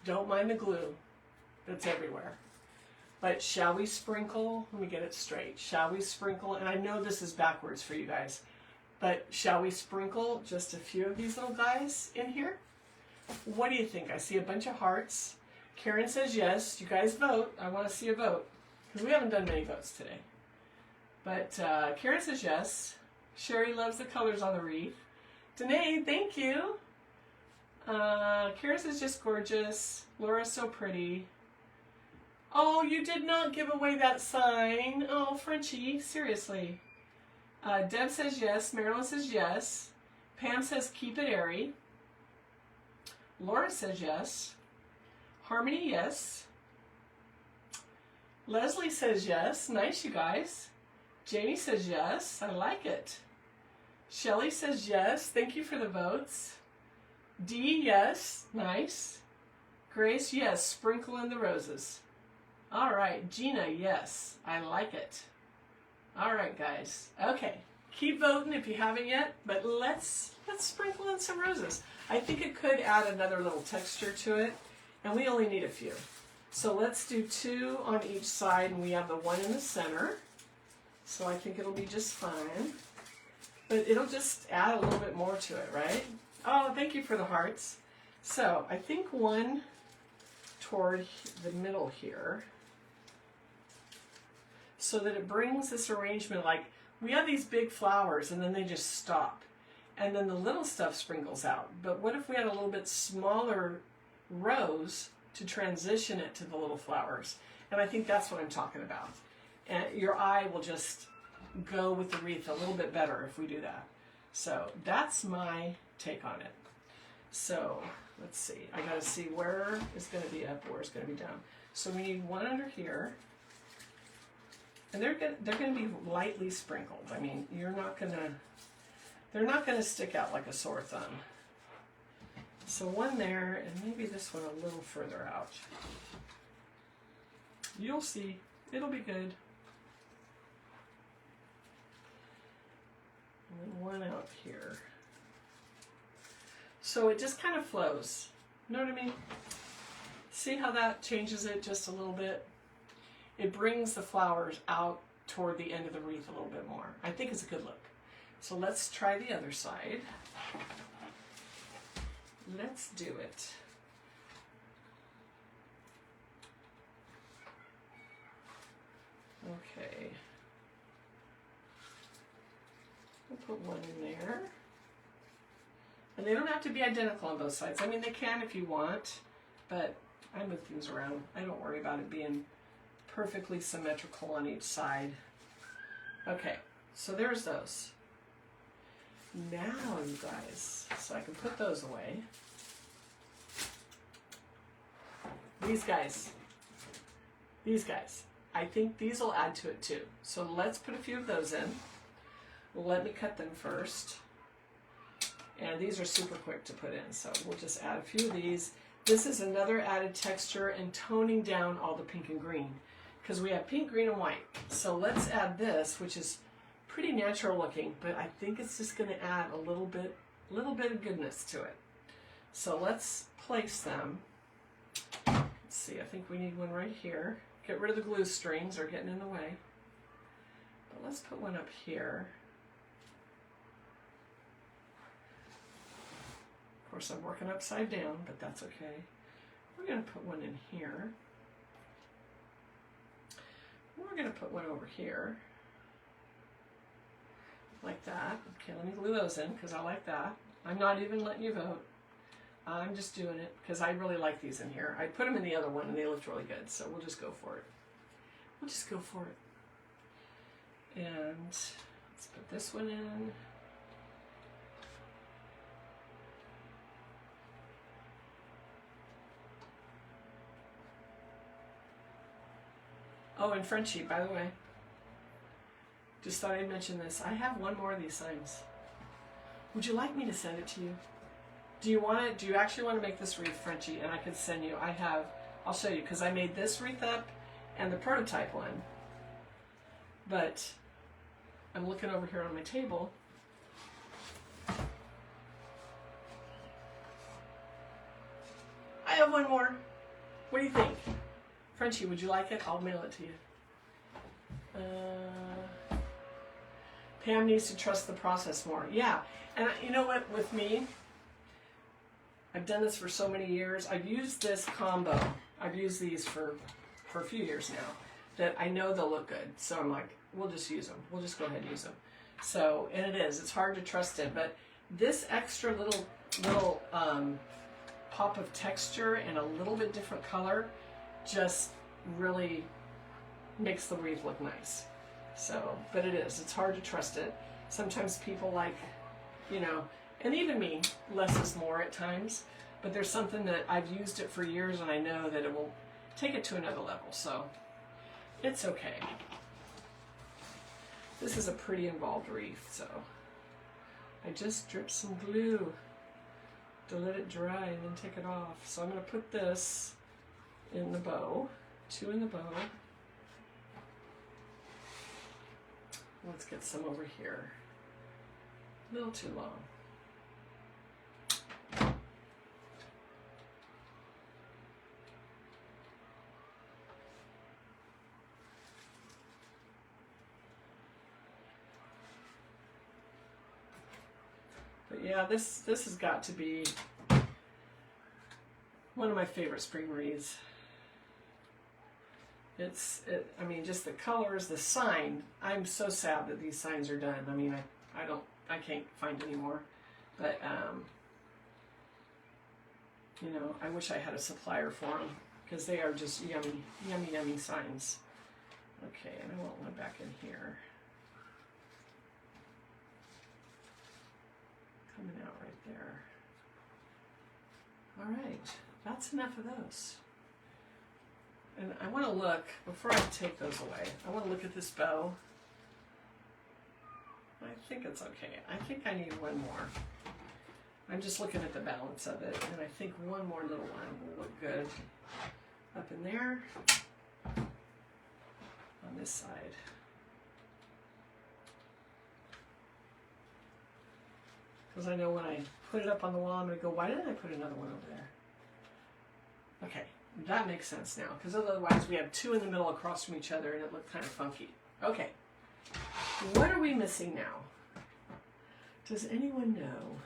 Don't mind the glue that's everywhere. But shall we sprinkle? Let me get it straight. Shall we sprinkle? And I know this is backwards for you guys, but shall we sprinkle just a few of these little guys in here? What do you think? I see a bunch of hearts. Karen says yes. You guys vote. I want to see a vote. Because we haven't done many votes today. But Karen says yes. Sherry loves the colors on the wreath. Danae, thank you. Karen says just gorgeous. Laura's so pretty. Oh, you did not give away that sign. Oh, Frenchie, seriously. Deb says yes. Marilyn says yes. Pam says keep it airy. Laura says yes. Harmony, yes. Leslie says yes. Nice, you guys. Jamie says yes. I like it. Shelly says yes. Thank you for the votes. Dee, yes. Nice. Grace, yes. Sprinkle in the roses. All right. Gina, yes. I like it. All right, guys. Okay. Keep voting if you haven't yet, but let's sprinkle in some roses. I think it could add another little texture to it, and we only need a few. So let's do 2 on each side, and we have the 1 in the center. So I think it'll be just fine. But it'll just add a little bit more to it, right? Oh, thank you for the hearts. So I think 1 toward the middle here, so that it brings this arrangement, like we have these big flowers and then they just stop. And then the little stuff sprinkles out. But what if we had a little bit smaller rows to transition it to the little flowers? And I think that's what I'm talking about. And your eye will just go with the wreath a little bit better if we do that. So that's my take on it. So let's see. I got to see where is going to be up, where is going to be down. So we need 1 under here. And they're going to be lightly sprinkled. I mean, they're not going to stick out like a sore thumb. So 1 there, and maybe this one a little further out. You'll see. It'll be good. And then 1 out here. So it just kind of flows. You know what I mean? See how that changes it just a little bit? It brings the flowers out toward the end of the wreath a little bit more. I think it's a good look. So let's try the other side. Let's do it. Okay. We'll put 1 in there. And they don't have to be identical on both sides. I mean, they can if you want, but I move things around. I don't worry about it being perfectly symmetrical on each side. Okay, so there's those. Now, you guys, so I can put those away. These guys, I think these will add to it too. So let's put a few of those in. Let me cut them first. And these are super quick to put in, so we'll just add a few of these. This is another added texture and toning down all the pink and green, because we have pink, green, and white. So let's add this, which is pretty natural looking, but I think it's just going to add a little bit of goodness to it. So let's place them. Let's see, I think we need 1 right here. Get rid of the glue strings, they're getting in the way. But let's put 1 up here. Of course, I'm working upside down, but that's okay. We're going to put 1 in here. We're going to put 1 over here. Like that. Okay, let me glue those in because I like that. I'm not even letting you vote. I'm just doing it because I really like these in here. I put them in the other one and they looked really good, so we'll just go for it. We'll just go for it. And let's put this one in. Oh, and Frenchie, by the way, just thought I'd mention this. I have 1 more of these signs. Would you like me to send it to you? Do you want it? Do you actually want to make this wreath, Frenchie? And I could send you. I'll show you, because I made this wreath up and the prototype one. But I'm looking over here on my table. I have 1 more. What do you think? Frenchie, would you like it? I'll mail it to you. Pam needs to trust the process more. Yeah, and you know what, with me, I've done this for so many years. I've used this combo I've used these for a few years now, that I know they'll look good. So I'm like, we'll just use them. We'll just go ahead and use them. So, and it's hard to trust it, but this extra little pop of texture and a little bit different color just really makes the wreath look nice. So, but it's hard to trust it. Sometimes people like, you know, and even me, less is more at times, but there's something that I've used it for years and I know that it will take it to another level, so it's okay. This is a pretty involved wreath, so I just dripped some glue to let it dry and then take it off. So I'm going to put this in the bow, 2 in the bow. Let's get some over here. A little too long. But yeah, this has got to be one of my favorite spring wreaths. I mean, just the colors, the sign. I'm so sad that these signs are done. I mean, I can't find any more. But, you know, I wish I had a supplier for them because they are just yummy, yummy, yummy signs. Okay, and I want one back in here. Coming out right there. All right, that's enough of those. And I want to look, before I take those away, I want to look at this bow. I think it's okay. I think I need one more. I'm just looking at the balance of it, and I think one more little one will look good up in there on this side. Because I know when I put it up on the wall, I'm going to go, why didn't I put another one over there? Okay. That makes sense now, because otherwise we have 2 in the middle across from each other and it looked kind of funky. Okay, what are we missing now? Does anyone know?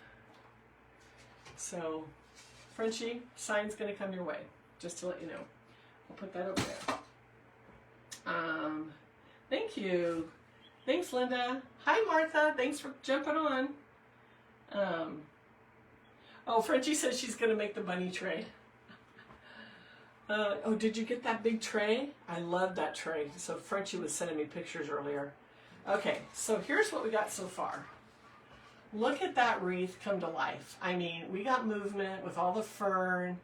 So, Frenchie, sign's going to come your way, just to let you know. I'll put that over there. Thank you. Thanks, Linda. Hi, Martha. Thanks for jumping on. Oh, Frenchie says she's going to make the bunny tray. Oh, did you get that big tray? I love that tray. So Frenchie was sending me pictures earlier. Okay, so here's what we got so far. Look at that wreath come to life. I mean, we got movement with all the fern,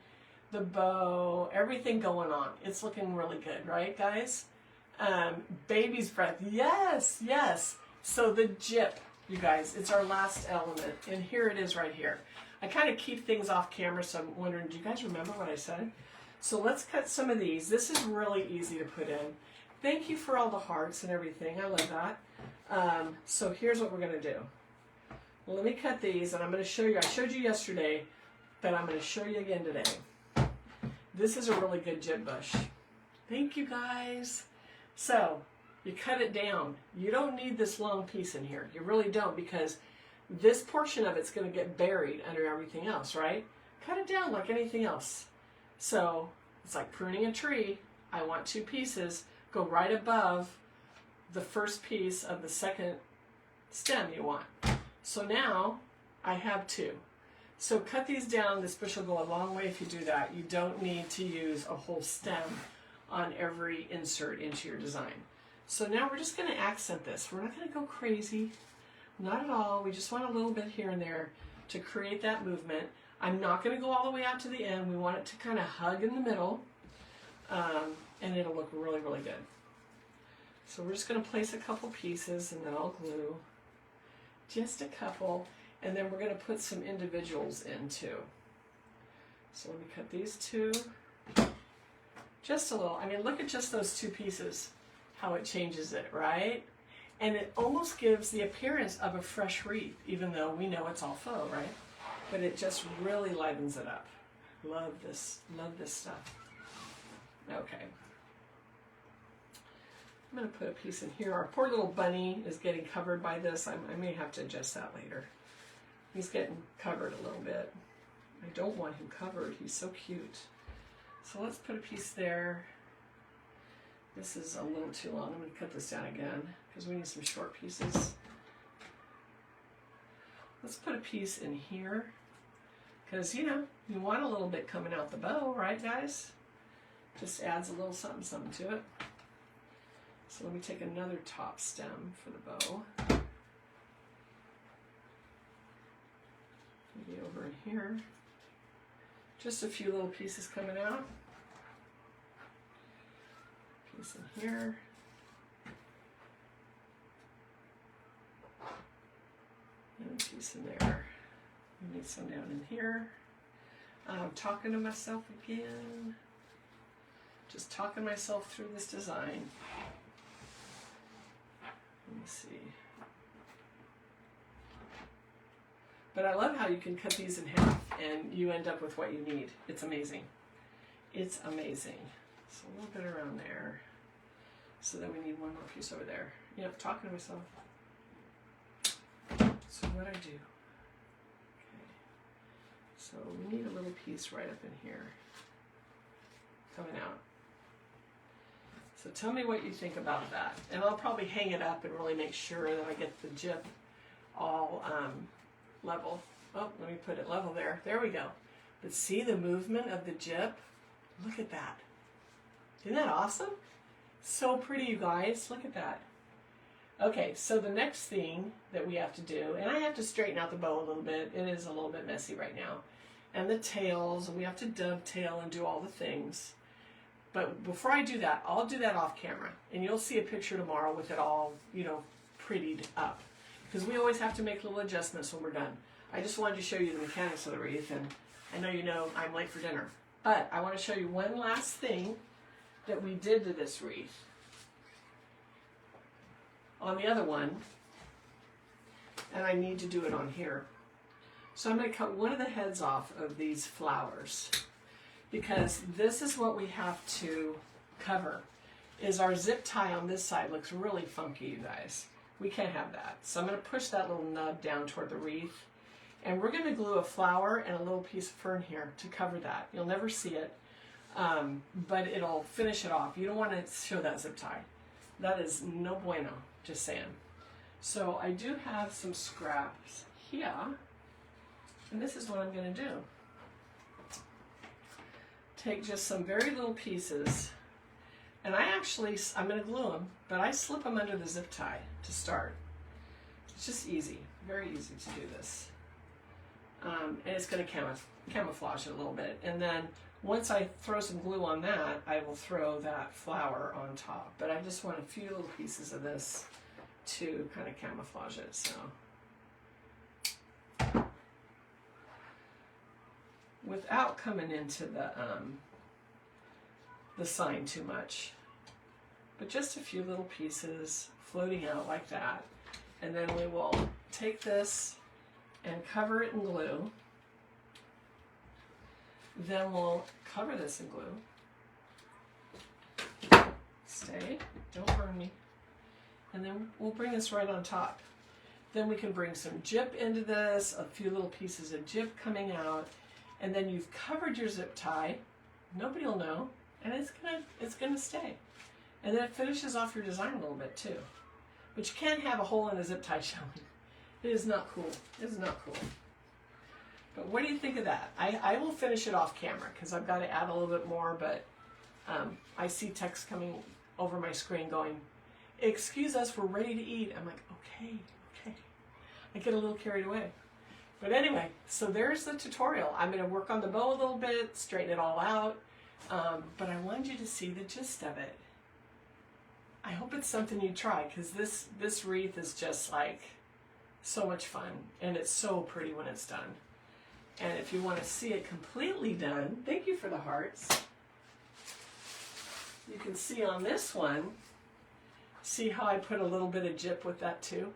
the bow, everything going on. It's looking really good, right, guys? Baby's breath. Yes, yes. So the jip, you guys, it's our last element. And here it is right here. I kind of keep things off camera, so I'm wondering, do you guys remember what I said? So let's cut some of these. This is really easy to put in. Thank you for all the hearts and everything. I love that. So here's what we're going to do. Well, let me cut these, and I'm going to show you. I showed you yesterday, but I'm going to show you again today. This is a really good jib bush. Thank you, guys. So you cut it down. You don't need this long piece in here. You really don't, because this portion of it's going to get buried under everything else, right? Cut it down like anything else. So it's like pruning a tree. I want 2 pieces, go right above the first piece of the second stem you want. So now I have 2. So cut these down. This bush will go a long way if you do that. You don't need to use a whole stem on every insert into your design. So now we're just going to accent this. We're not going to go crazy. Not at all. We just want a little bit here and there to create that movement. I'm not going to go all the way out to the end. We want it to kind of hug in the middle, and it'll look really, really good. So we're just going to place a couple pieces, and then I'll glue just a couple, and then we're going to put some individuals in too. So let me cut these 2. Just a little. I mean, look at just those 2 pieces, how it changes it, right? And it almost gives the appearance of a fresh wreath, even though we know it's all faux, right? But it just really livens it up. Love this stuff. Okay. I'm going to put a piece in here. Our poor little bunny is getting covered by this. I may have to adjust that later. He's getting covered a little bit. I don't want him covered. He's so cute. So let's put a piece there. This is a little too long. I'm going to cut this down again because we need some short pieces. Let's put a piece in here because, you know, you want a little bit coming out the bow, right, guys? Just adds a little something, something to it. So let me take another top stem for the bow. Maybe over in here. Just a few little pieces coming out. Piece in here. And a piece in there. We need some down in here. I'm talking to myself again. Just talking myself through this design. Let me see. But I love how you can cut these in half and you end up with what you need. It's amazing. It's amazing. So a little bit around there. So then we need one more piece over there. Yep, talking to myself. So what I do? Okay. So we need a little piece right up in here. Coming out. So tell me what you think about that. And I'll probably hang it up and really make sure that I get the jip all level. Oh, let me put it level there. There we go. But see the movement of the jip? Look at that. Isn't that awesome? So pretty, you guys. Look at that. Okay, so the next thing that we have to do, and I have to straighten out the bow a little bit. It is a little bit messy right now. And the tails, and we have to dovetail and do all the things. But before I do that, I'll do that off camera. And you'll see a picture tomorrow with it all, you know, prettied up. Because we always have to make little adjustments when we're done. I just wanted to show you the mechanics of the wreath, and I know you know I'm late for dinner. But I want to show you one last thing that we did to this wreath. On the other one, and I need to do it on here. So I'm going to cut one of the heads off of these flowers. Because this is what we have to cover, is our zip tie on this side looks really funky, you guys. We can't have that. So I'm going to push that little nub down toward the wreath. And we're going to glue a flower and a little piece of fern here to cover that. You'll never see it, but it'll finish it off. You don't want to show that zip tie. That is no bueno, just saying. So I do have some scraps here. And this is what I'm going to do. Take just some very little pieces, and I'm going to glue them, but I slip them under the zip tie to start. It's just easy, very easy to do this. And it's going to camouflage it a little bit. And then once I throw some glue on that, I will throw that flower on top. But I just want a few little pieces of this to kind of camouflage it. So without coming into the sign too much, but just a few little pieces floating out like that. And then we will take this and cover it in glue. Then we'll cover this in glue. Stay, don't burn me. And then we'll bring this right on top. Then we can bring some jip into this, a few little pieces of jip coming out, and then you've covered your zip tie. Nobody will know, and it's gonna stay. And then it finishes off your design a little bit too. But you can't have a hole in a zip tie showing. It is not cool. It is not cool. But what do you think of that? I will finish it off camera because I've got to add a little bit more, but I see text coming over my screen going, "Excuse us, we're ready to eat." I'm like, okay. I get a little carried away. But anyway, so there's the tutorial. I'm going to work on the bow a little bit, straighten it all out, but I wanted you to see the gist of it. I hope it's something you try, because this wreath is just like so much fun, and it's so pretty when it's done. And if you want to see it completely done, thank you for the hearts. You can see on this one, see how I put a little bit of jip with that too?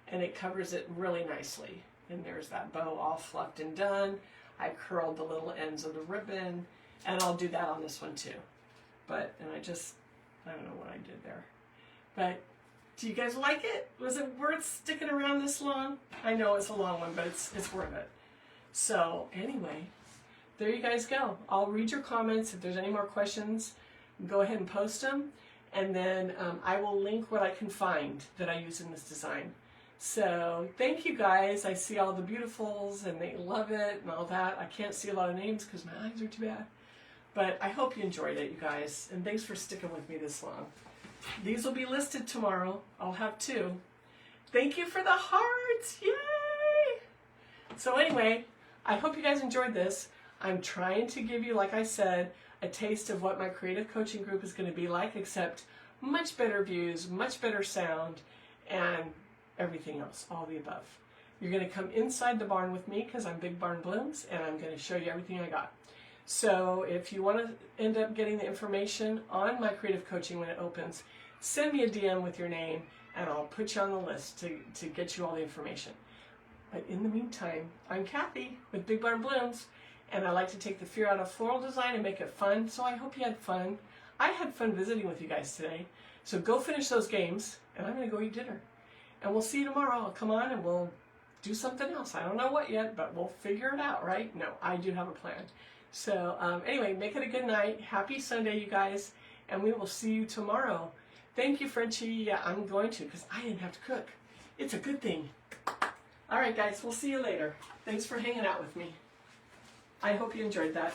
And it covers it really nicely. And there's that bow all fluffed and done. I curled the little ends of the ribbon, and I'll do that on this one too. And I don't know what I did there. But do you guys like it? Was it worth sticking around this long? I know it's a long one, but it's worth it. So anyway, there you guys go. I'll read your comments. If there's any more questions, go ahead and post them. And then I will link what I can find that I use in this design. So thank you guys. I see all the beautifuls and they love it and all that. I can't see a lot of names because my eyes are too bad. But I hope you enjoyed it, you guys. And thanks for sticking with me this long. These will be listed tomorrow. I'll have 2. Thank you for the hearts. Yay! So anyway, I hope you guys enjoyed this. I'm trying to give you, like I said, a taste of what my creative coaching group is going to be like, except much better views, much better sound, and everything else, all the above. You're going to come inside the barn with me because I'm Big Barn Blooms, and I'm going to show you everything I got. So if you want to end up getting the information on my creative coaching when it opens, send me a DM with your name, and I'll put you on the list to get you all the information. But in the meantime, I'm Kathy with Big Barn Blooms, and I like to take the fear out of floral design and make it fun, so I hope you had fun. I had fun visiting with you guys today. So go finish those games, and I'm going to go eat dinner. And we'll see you tomorrow. I'll come on and we'll do something else. I don't know what yet, but we'll figure it out, right? No, I do have a plan. So anyway, make it a good night. Happy Sunday, you guys, and we will see you tomorrow. Thank you, Frenchie. Yeah, I'm going to because I didn't have to cook. It's a good thing. All right, guys, we'll see you later. Thanks for hanging out with me. I hope you enjoyed that.